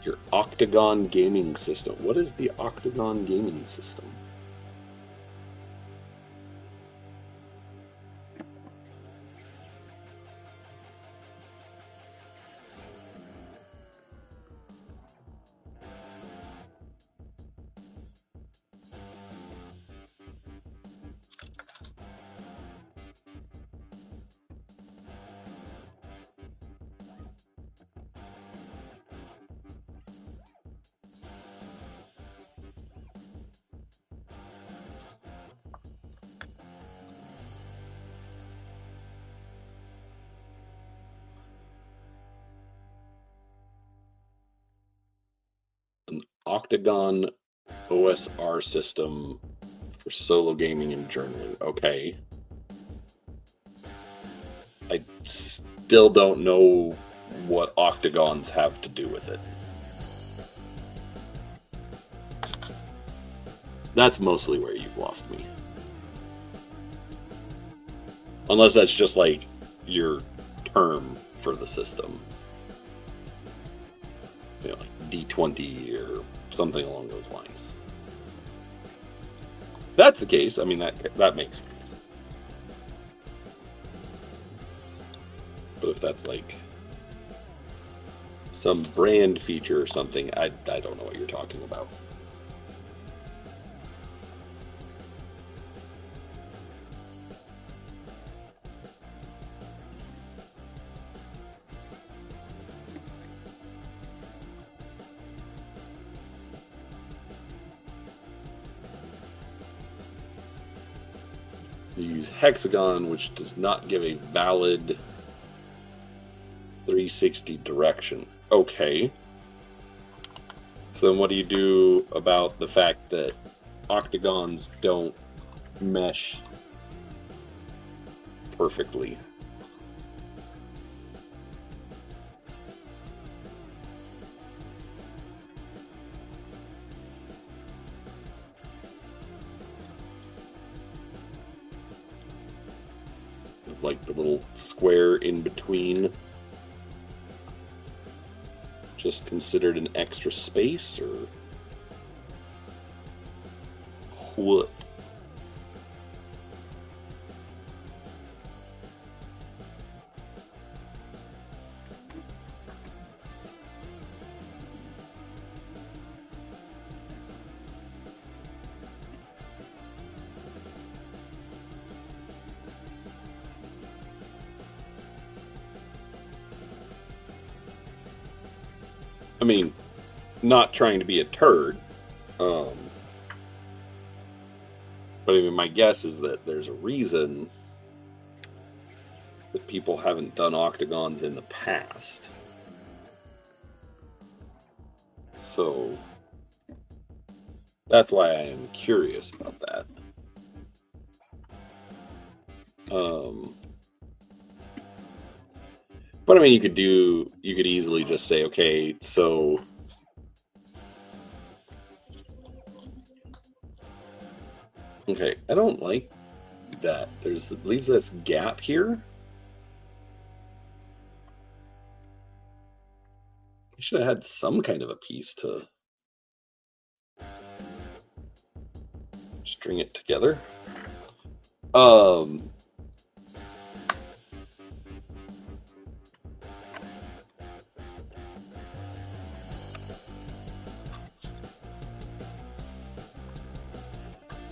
Your Octagon gaming system. What is the Octagon gaming system? Octagon OSR system for solo gaming and journaling. Okay. I still don't know what octagons have to do with it. That's mostly where you've lost me. Unless that's just like your term for the system. Like D20 or something along those lines. If that's the case, I mean, that makes sense. But if that's like some brand feature or something, I don't know what you're talking about. You use hexagon, which does not give a valid 360 direction. Okay. So then what do you do about the fact that octagons don't mesh perfectly? It's like the little square in between just considered an extra space, or what? I mean, not trying to be a turd, but I mean, my guess is that there's a reason that people haven't done octagons in the past. So that's why I am curious about that. But I mean, you could easily just say, okay, so okay, I don't like that. It leaves this gap here. You should have had some kind of a piece to string it together.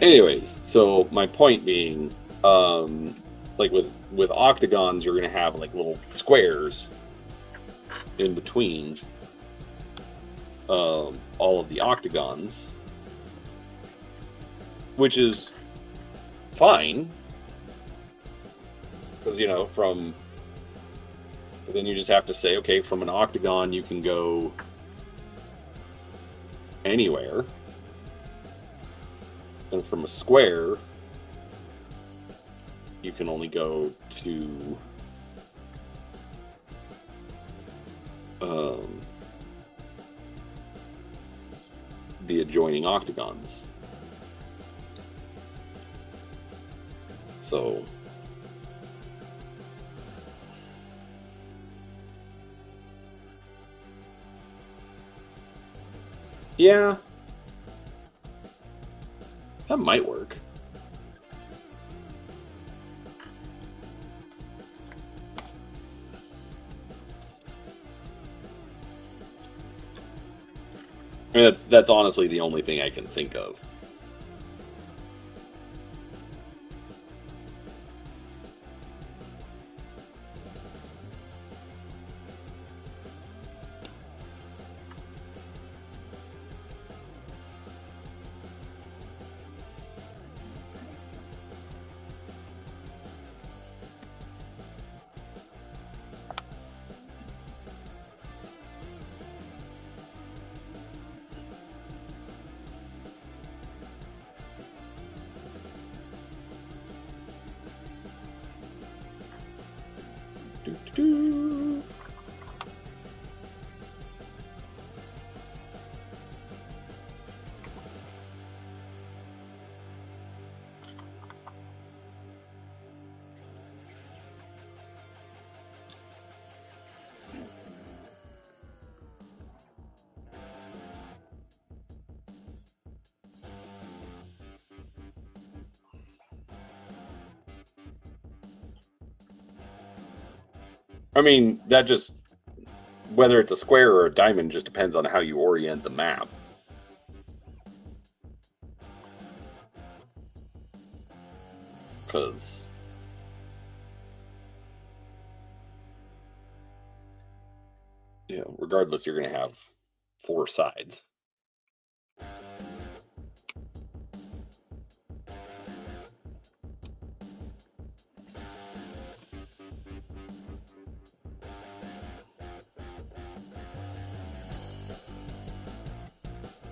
Anyways, so my point being, like with octagons, you're gonna have like little squares in between all of the octagons, which is fine, because but then you just have to say, okay, from an octagon you can go anywhere, and from a square you can only go to the adjoining octagons. So yeah, that might work. I mean, that's honestly the only thing I can think of. Doo-doo-doo. I mean, that just, whether it's a square or a diamond, just depends on how you orient the map. Because regardless, you're going to have 4 sides.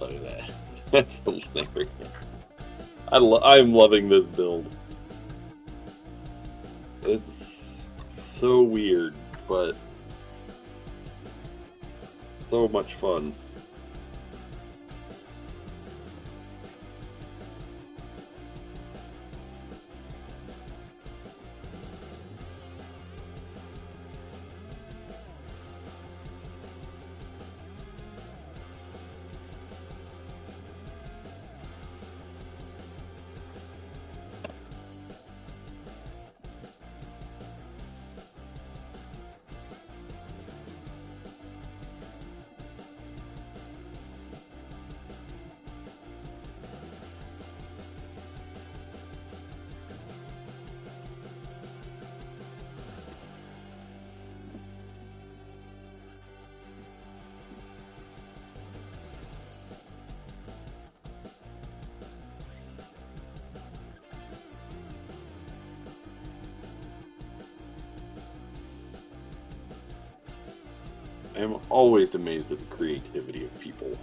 Look at that. That's hilarious. I'm loving this build. It's so weird, but so much fun. I'm always amazed at the creativity of people.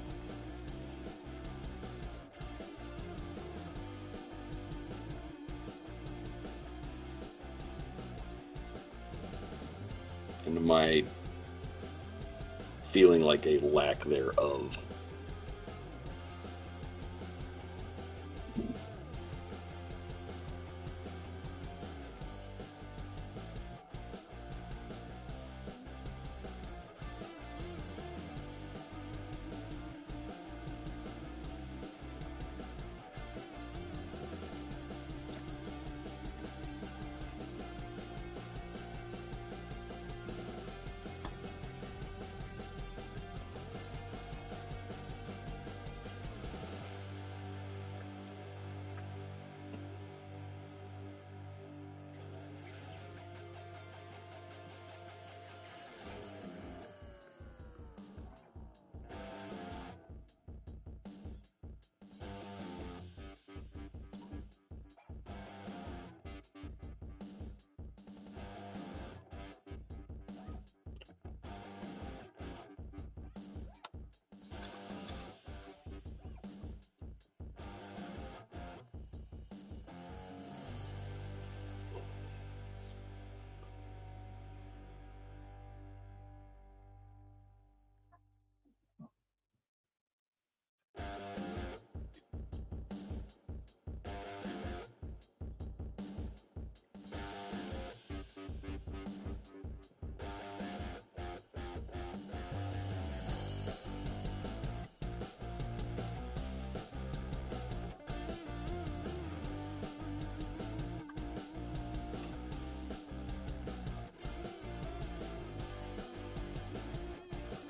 And my feeling like a lack thereof.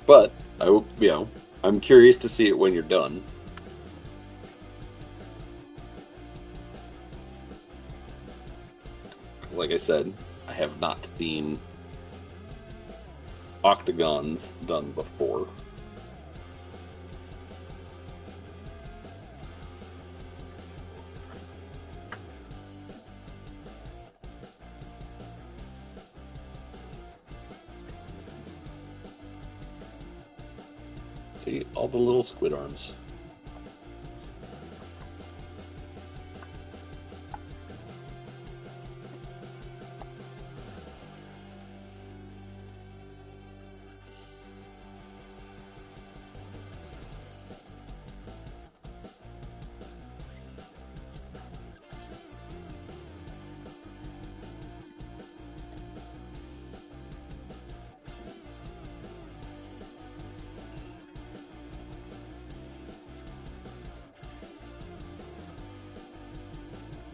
But I'm curious to see it when you're done. Like I said, I have not seen octagons done before. See, all the little squid arms.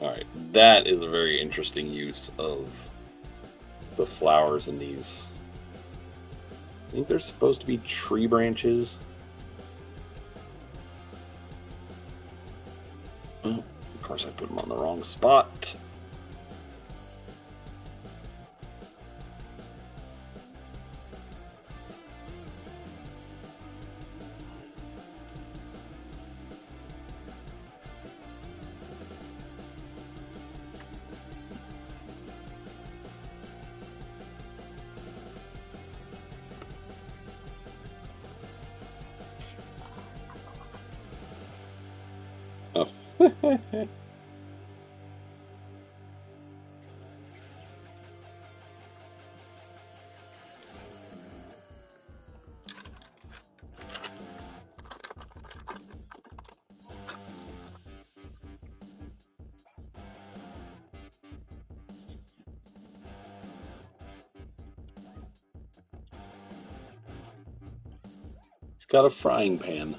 Alright, that is a very interesting use of the flowers in these. I think they're supposed to be tree branches. Oh, of course I put them on the wrong spot. It's got a frying pan.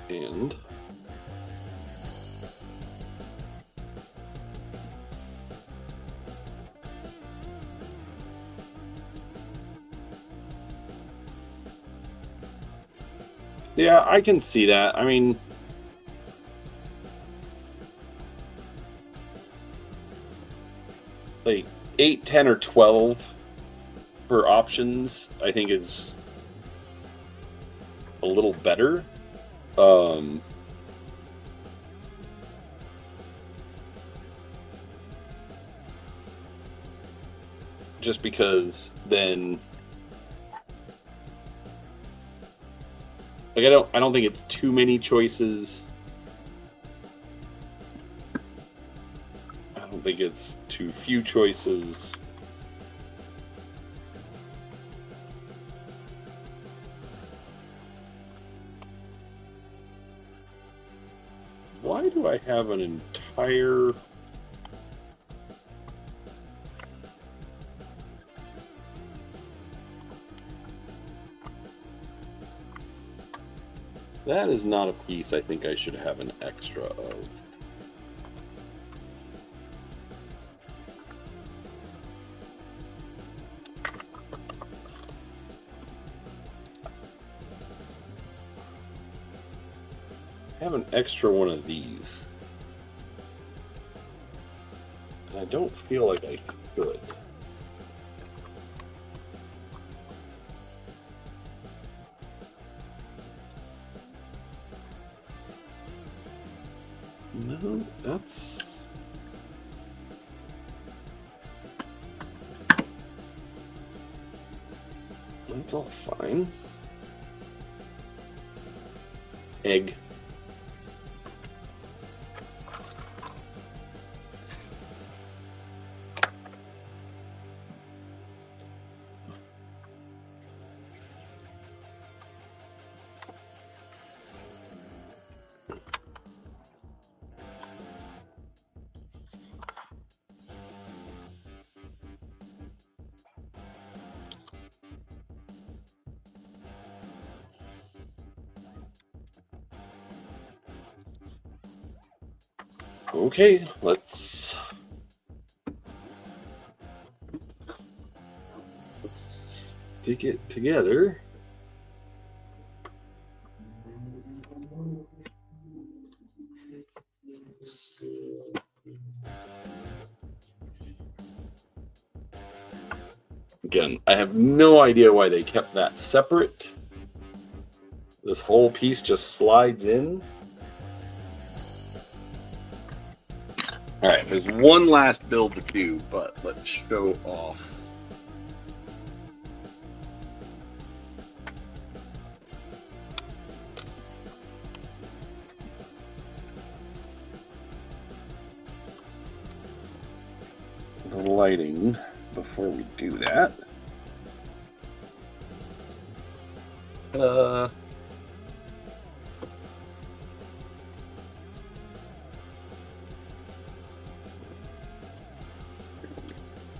And yeah, I can see that. I mean, like 8, 10, or 12 for options, I think is a little better. Just because then, like, I don't think it's too many choices. I don't think it's too few choices. Why do I have an entire... That is not a piece I think I should have an extra of. I have an extra one of these. And I don't feel like I could. No, that's all fine. Egg. Okay, let's stick it together. Again, I have no idea why they kept that separate. This whole piece just slides in. All right, there's one last build to do, but let's show off. The lighting before we do that.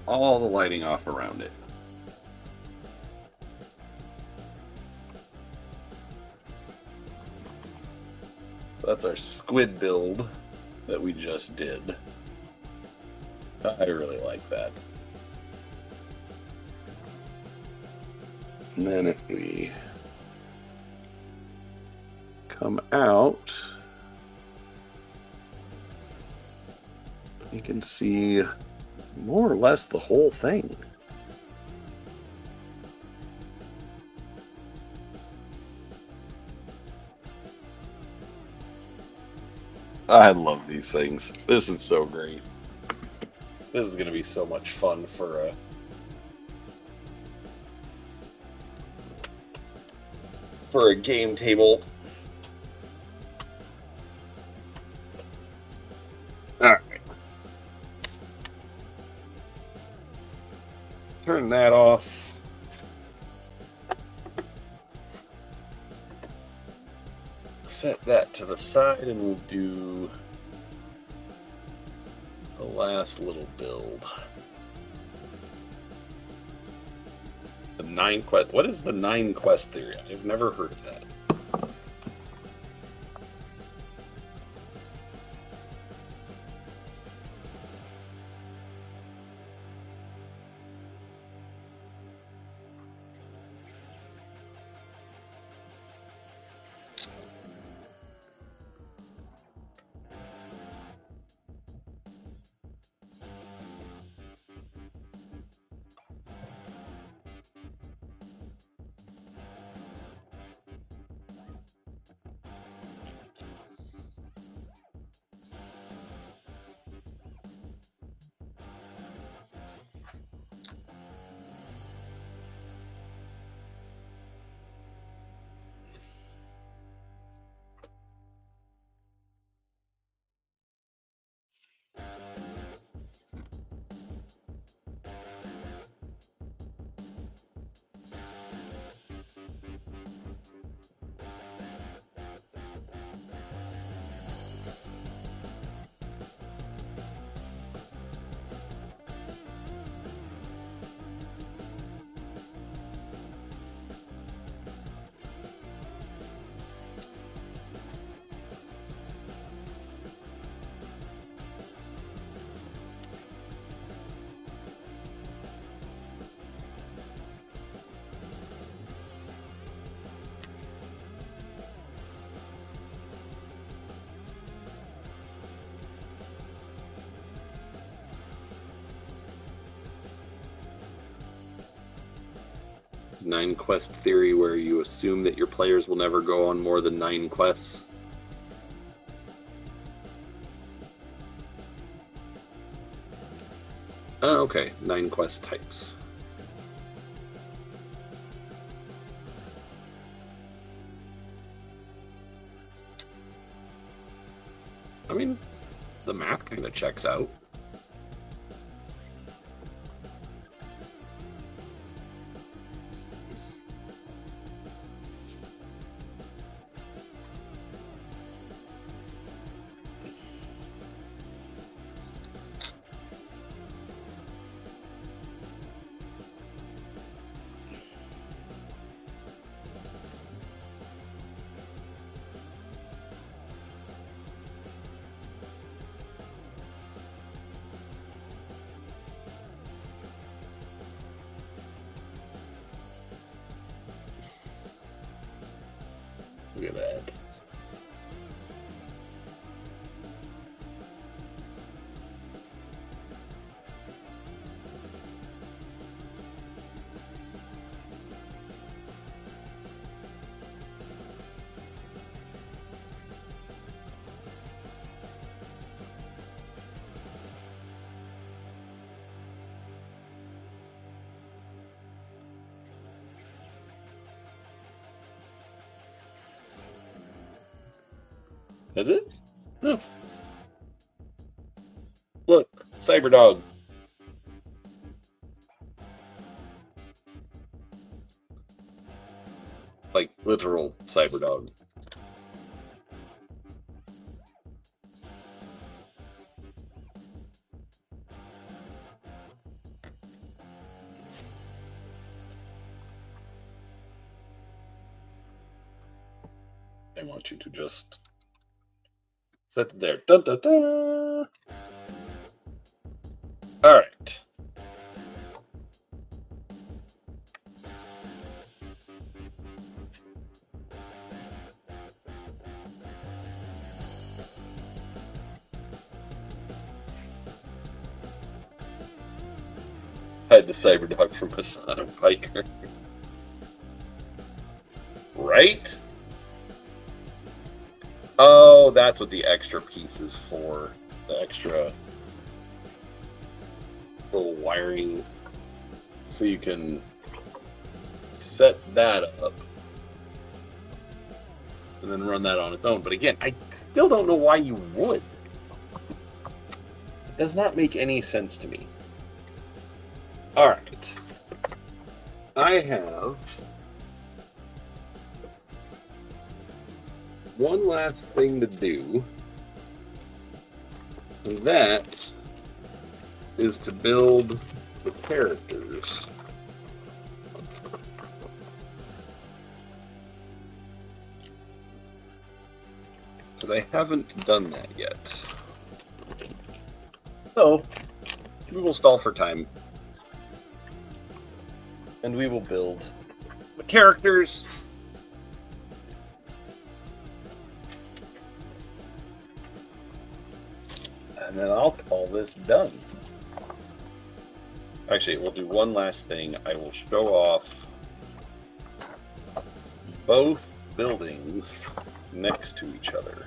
All the lighting off around it. So that's our squid build that we just did. I really like that. And then if we come out, you can see More or less the whole thing. I love these things. This is so great. This is going to be so much fun for a game table. All right. Turn that off. Set that to the side and we'll do the last little build. The 9 quest. What is the 9 quest theory? I've never heard of that. Is 9 quest theory where you assume that your players will never go on more than 9 quests? Oh, okay. 9 quest types. I mean, the math kind of checks out. Look at that. Is it? No. Look, Cyberdog. Like literal Cyberdog. I want you to just set it there. Dun, dun, dun. All right. Hide the Cyberdog from Hassan and Piker. Right? Oh, that's what the extra piece is for. The extra little wiring. So you can set that up and then run that on its own. But again, I still don't know why you would. It does not make any sense to me. All right. I have one last thing to do, and that is to build the characters. Because I haven't done that yet. So, we will stall for time. And we will build the characters. And then I'll call this done. Actually, we'll do one last thing. I will show off both buildings next to each other.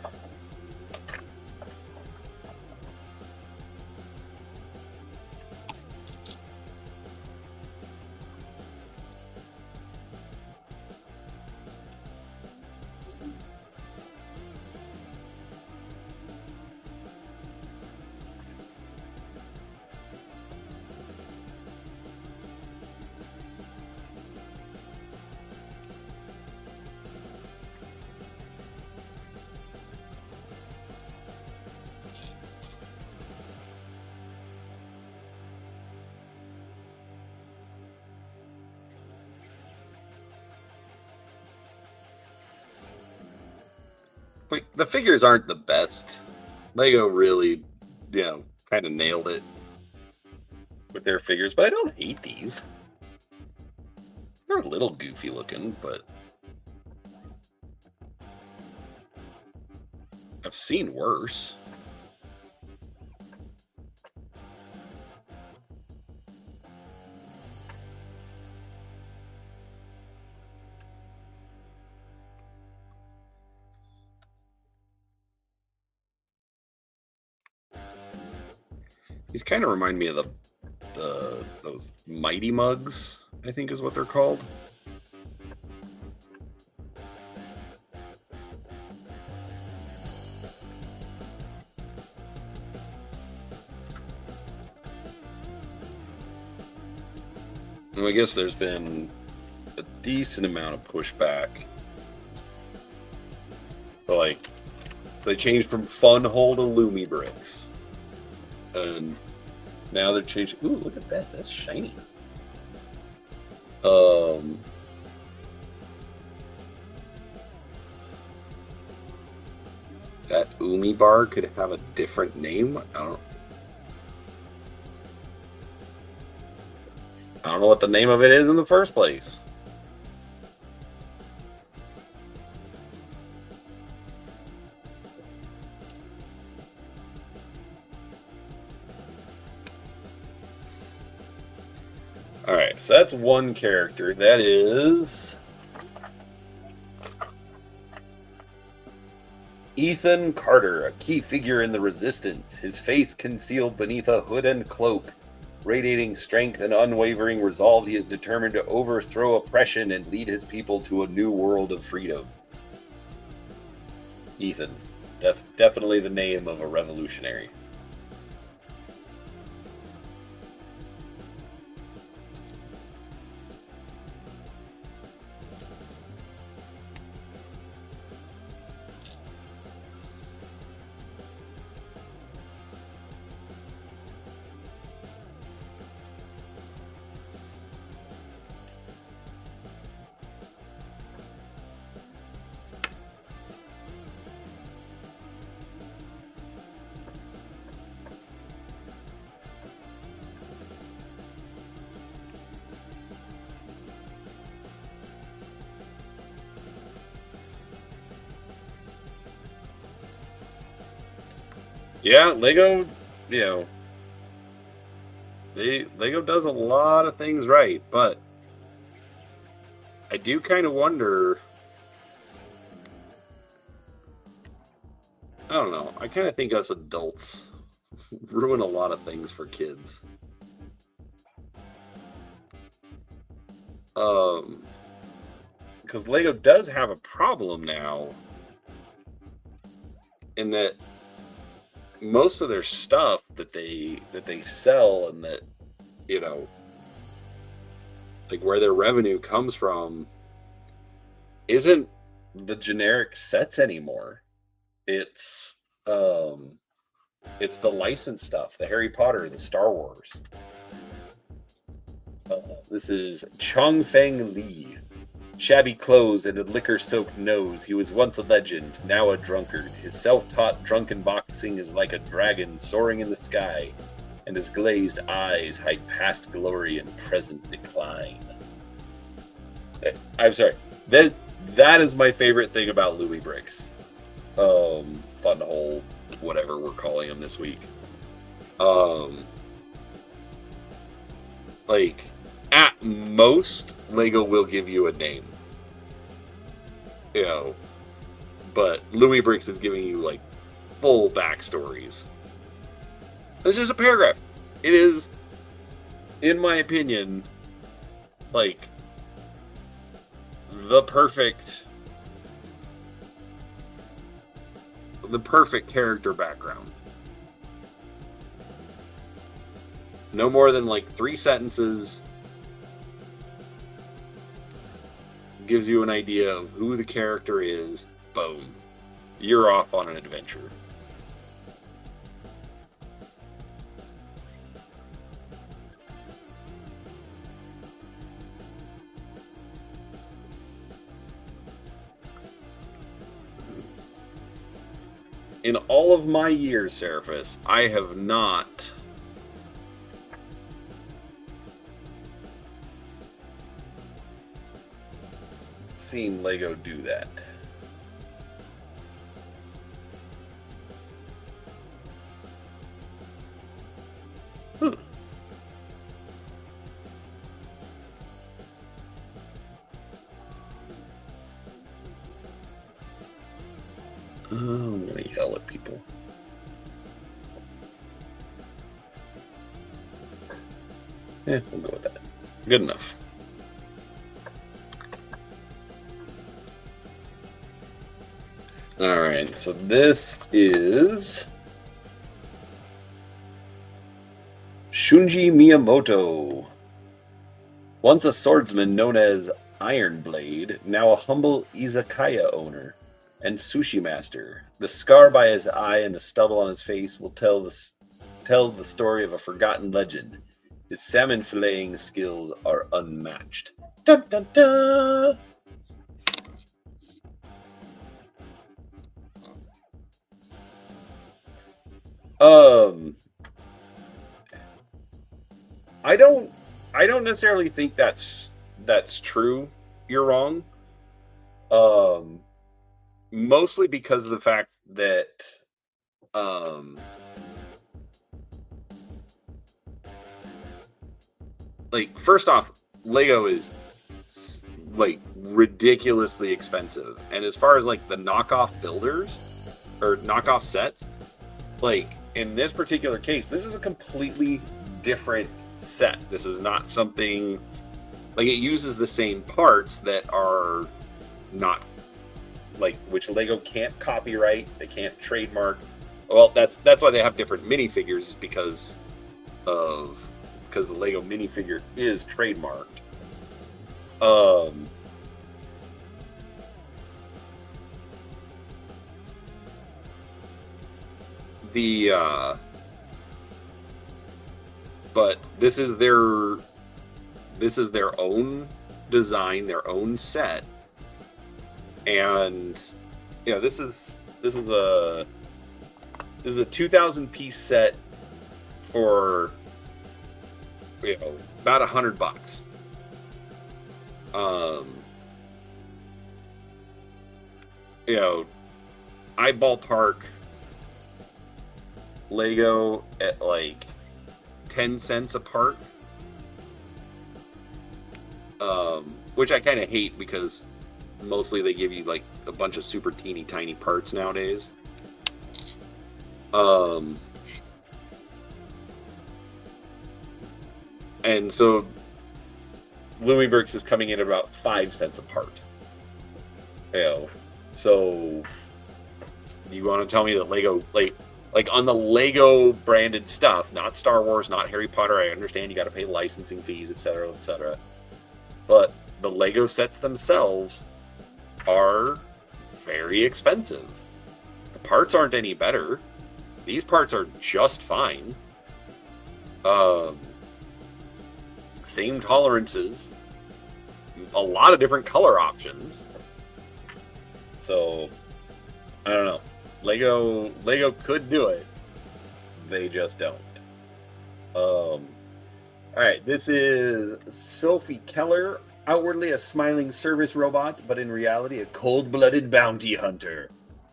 Wait, the figures aren't the best. Lego really, kind of nailed it with their figures, but I don't hate these. They're a little goofy looking, but I've seen worse. These kind of remind me of those Mighty Mugs, I think is what they're called. Well, I guess there's been a decent amount of pushback. But like, they changed from Fun Hole to Lumibricks. And now they're changing. Ooh, look at that. That's shiny. That Umi bar could have a different name. I don't know what the name of it is in the first place. Alright, so that's one character. That is Ethan Carter, a key figure in the Resistance, his face concealed beneath a hood and cloak. Radiating strength and unwavering resolve, he is determined to overthrow oppression and lead his people to a new world of freedom. Ethan. Definitely the name of a revolutionary. Yeah, Lego, Lego does a lot of things right, but I do kind of wonder. I don't know. I kind of think us adults ruin a lot of things for kids. Because Lego does have a problem now in that most of their stuff that they sell and that, you know, like where their revenue comes from isn't the generic sets anymore. It's the licensed stuff, the Harry Potter, the Star Wars. This is Chong Feng Li. Shabby clothes and a liquor-soaked nose, he was once a legend, now a drunkard. His self-taught drunken boxing is like a dragon soaring in the sky, and his glazed eyes hide past glory and present decline. I'm sorry. That is my favorite thing about Lumibricks. Fun hole, whatever we're calling them this week. Like, at most, Lego will give you a name. You know, but Lumibricks is giving you, like, full backstories. It's just a paragraph. It is, in my opinion, like, the perfect character background. No more than like 3 sentences. Gives you an idea of who the character is. Boom. You're off on an adventure. In all of my years, Seraphis, I have not seen Lego do that. I'm gonna yell at people. Yeah, we'll go with that. Good enough. Alright, so this is Shunji Miyamoto. Once a swordsman known as Ironblade, now a humble Izakaya owner and sushi master. The scar by his eye and the stubble on his face will tell the story of a forgotten legend. His salmon filleting skills are unmatched. Dun dun dun! I don't necessarily think that's true. You're wrong. Mostly because of the fact that like, first off, Lego is like ridiculously expensive, and as far as like the knockoff builders or knockoff sets, like in this particular case, this is a completely different set. This is not something like, it uses the same parts that are not like, which Lego can't copyright, they can't trademark. Well, that's why they have different minifigures, because the Lego minifigure is trademarked. But this is their own design, their own set. And yeah, this is a 2,000 piece set for, you know, about $100. You know, I ballpark Lego at like 10 cents a part. Which I kind of hate because mostly they give you like a bunch of super teeny tiny parts nowadays. And so Lumibricks is coming in at about 5 cents a part. You know, so you want to tell me that Lego, like on the Lego branded stuff, not Star Wars, not Harry Potter, I understand you got to pay licensing fees, etc., etc. But the Lego sets themselves are very expensive. The parts aren't any better. These parts are just fine. Same tolerances. A lot of different color options. So, I don't know. Lego could do it. They just don't. Alright, this is Sophie Keller. Outwardly a smiling service robot, but in reality a cold-blooded bounty hunter.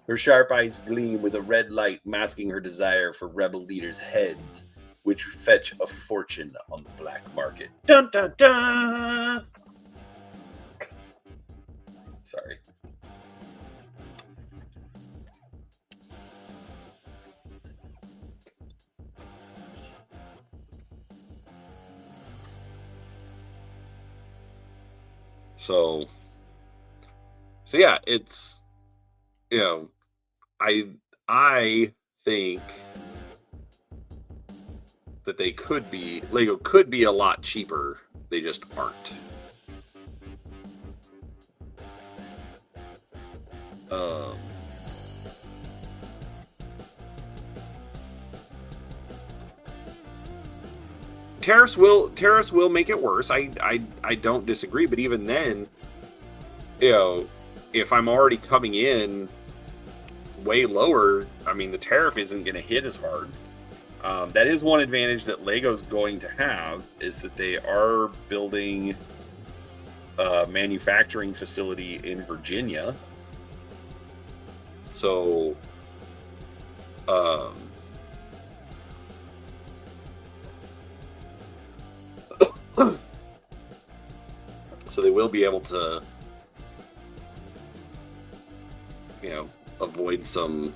Her sharp eyes gleam with a red light, masking her desire for rebel leaders' heads, which fetch a fortune on the black market. Dun dun dun! Sorry. So yeah, it's, you know, I think that Lego could be a lot cheaper. They just aren't. Tariffs will make it worse. I don't disagree, but even then, you know, if I'm already coming in way lower, I mean, the tariff isn't going to hit as hard. That is one advantage that Lego's going to have, is that they are building a manufacturing facility in Virginia. So, so they will be able to, you know, avoid some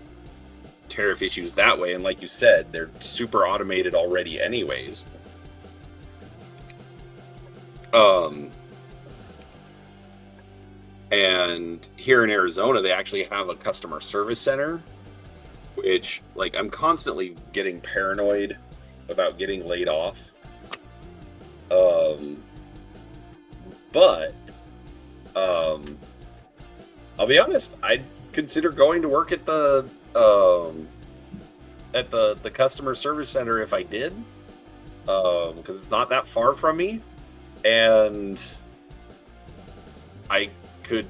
tariff issues that way. And like you said, they're super automated already anyways. And here in Arizona, they actually have a customer service center, which, like, I'm constantly getting paranoid about getting laid off. But I'll be honest, I'd consider going to work at the customer service center if I did, because it's not that far from me, and I could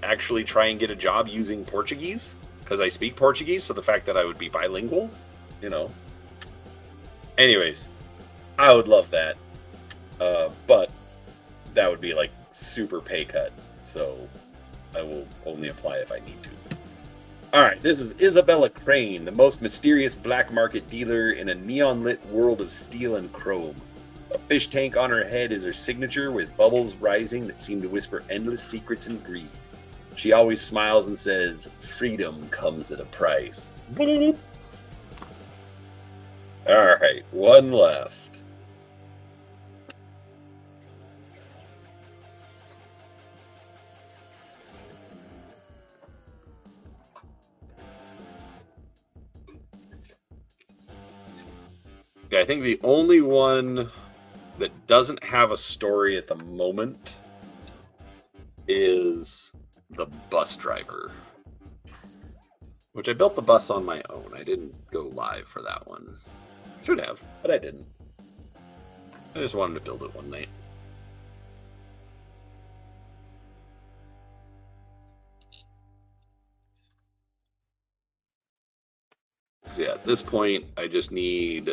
actually try and get a job using Portuguese, because I speak Portuguese, so the fact that I would be bilingual, you know. Anyways, I would love that, but that would be like super pay cut, so I will only apply if I need to. Alright, this is Isabella Crane, the most mysterious black market dealer in a neon-lit world of steel and chrome. A fish tank on her head is her signature, with bubbles rising that seem to whisper endless secrets and greed. She always smiles and says, "Freedom comes at a price." Alright, one left. Yeah, I think the only one that doesn't have a story at the moment is the bus driver, which I built the bus on my own. I didn't go live for that one. Should have, but I didn't. I just wanted to build it one night. So yeah, at this point, I just need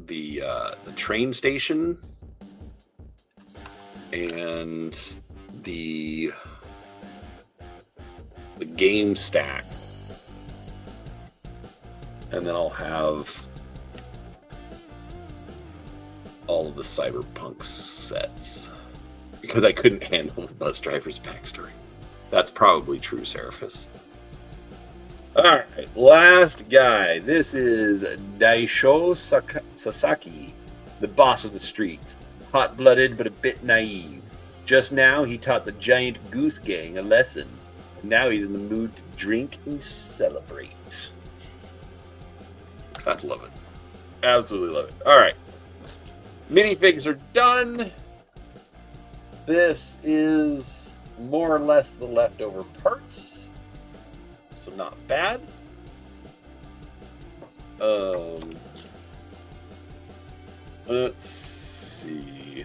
the train station and the game stack, and then I'll have all of the cyberpunk sets because I couldn't handle the bus driver's backstory. That's probably true, Seraphis. Alright, last guy. This is Daisho Sasaki, the boss of the streets. Hot-blooded but a bit naive. Just now, he taught the giant goose gang a lesson. And now he's in the mood to drink and celebrate. I love it. Absolutely love it. Alright. Minifigs are done. This is more or less the leftover parts. So not bad. Let's see.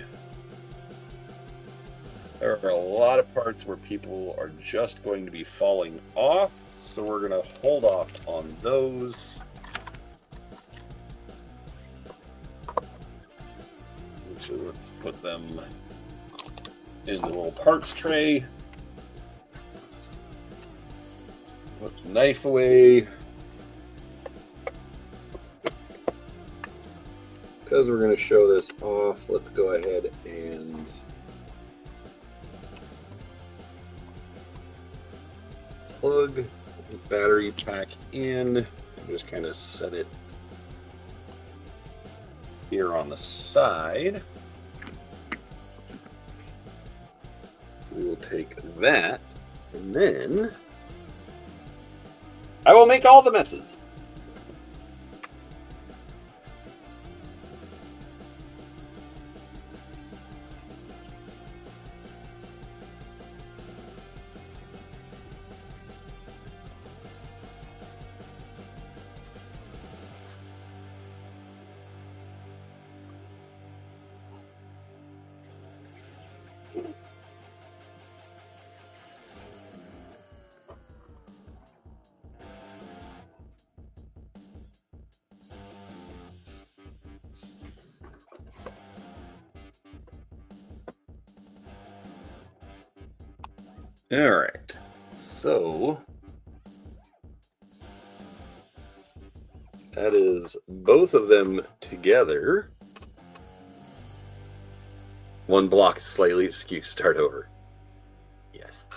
There are a lot of parts where people are just going to be falling off, so we're going to hold off on those. So let's put them in the little parts tray. Put the knife away. Because we're going to show this off, let's go ahead and plug the battery pack in and just kind of set it here on the side. So we will take that, and then I will make all the messes. All right, so that is both of them together. One block is slightly askew. Start over. Yes.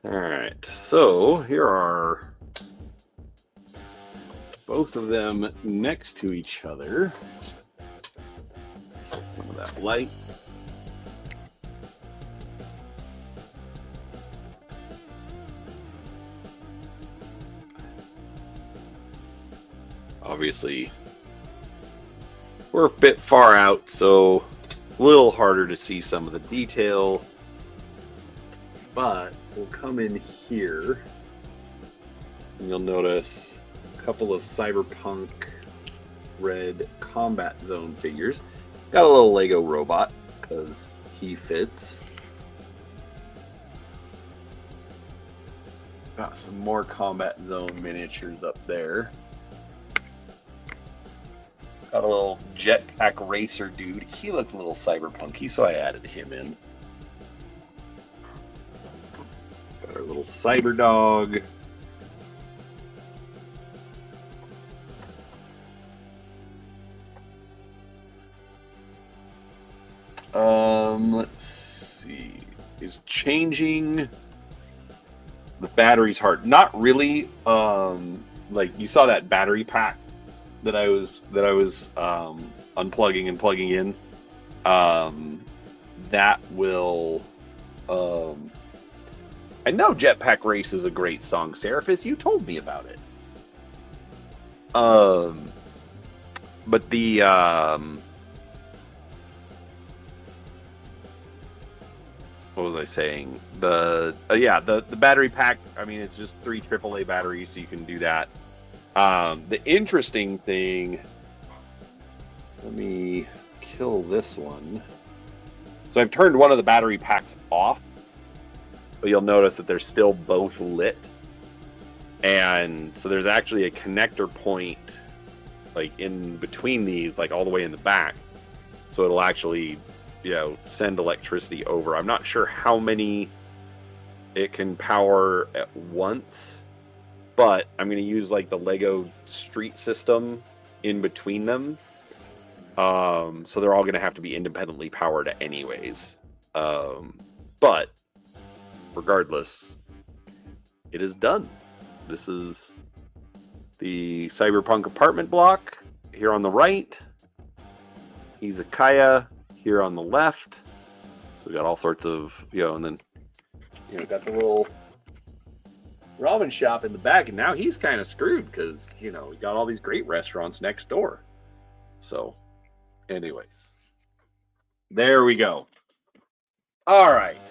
All right, so here are both of them next to each other. Let's get some of that light. Obviously, we're a bit far out, so a little harder to see some of the detail. But we'll come in here, and you'll notice couple of cyberpunk red combat zone figures. Got a little Lego robot because he fits. Got some more combat zone miniatures up there. Got a little jetpack racer dude. He looked a little cyberpunky, so I added him in. Got our little cyber dog. Let's see. Is changing the batteries hard? Not really. Like you saw that battery pack that I was unplugging and plugging in. That will. I know Jetpack Race is a great song, Seraphis. You told me about it. But the what was I saying? The battery pack. I mean, it's just 3 AAA batteries, so you can do that. The interesting thing. Let me kill this one. So I've turned one of the battery packs off, but you'll notice that they're still both lit. And so there's actually a connector point, like in between these, like all the way in the back. So it'll actually, send electricity over. I'm not sure how many it can power at once. but I'm going to use like the Lego street system in between them. So they're all going to have to be independently powered anyways. But regardless, it is done. This is the Cyberpunk apartment block here on the right. Izakaya here on the left. So we got all sorts of, and then, got the little ramen shop in the back. And now he's kind of screwed because, we got all these great restaurants next door. So, anyways, there we go. All right.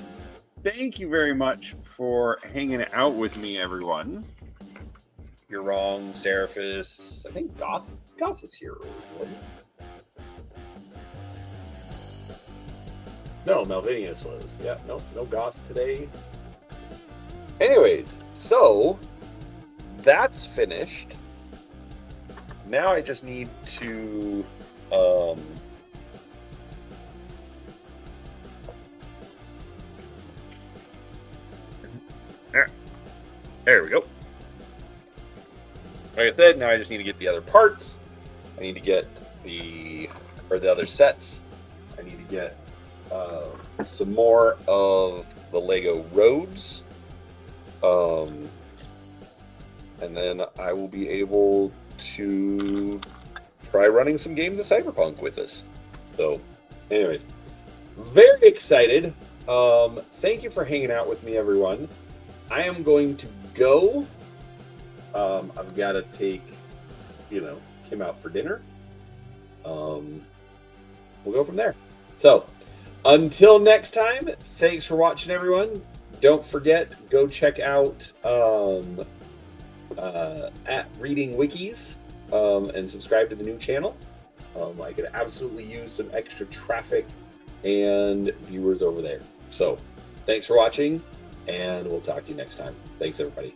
Thank you very much for hanging out with me, everyone. You're wrong, Seraphis. I think Goth was here earlier. No, Malvinius was. Yeah, no Goths today. Anyways, so that's finished. Now I just need to there we go. Like I said, now I just need to get the other parts. I need to get the other sets. I need to get some more of the Lego roads. And then I will be able to try running some games of Cyberpunk with us. So, anyways, very excited. Thank you for hanging out with me, everyone. I am going to go. I've got to take, Kim out for dinner. We'll go from there. So, until next time, thanks for watching, everyone. Don't forget, go check out at Reading Wikis and subscribe to the new channel. I could absolutely use some extra traffic and viewers over there. So, thanks for watching, and we'll talk to you next time. Thanks, everybody.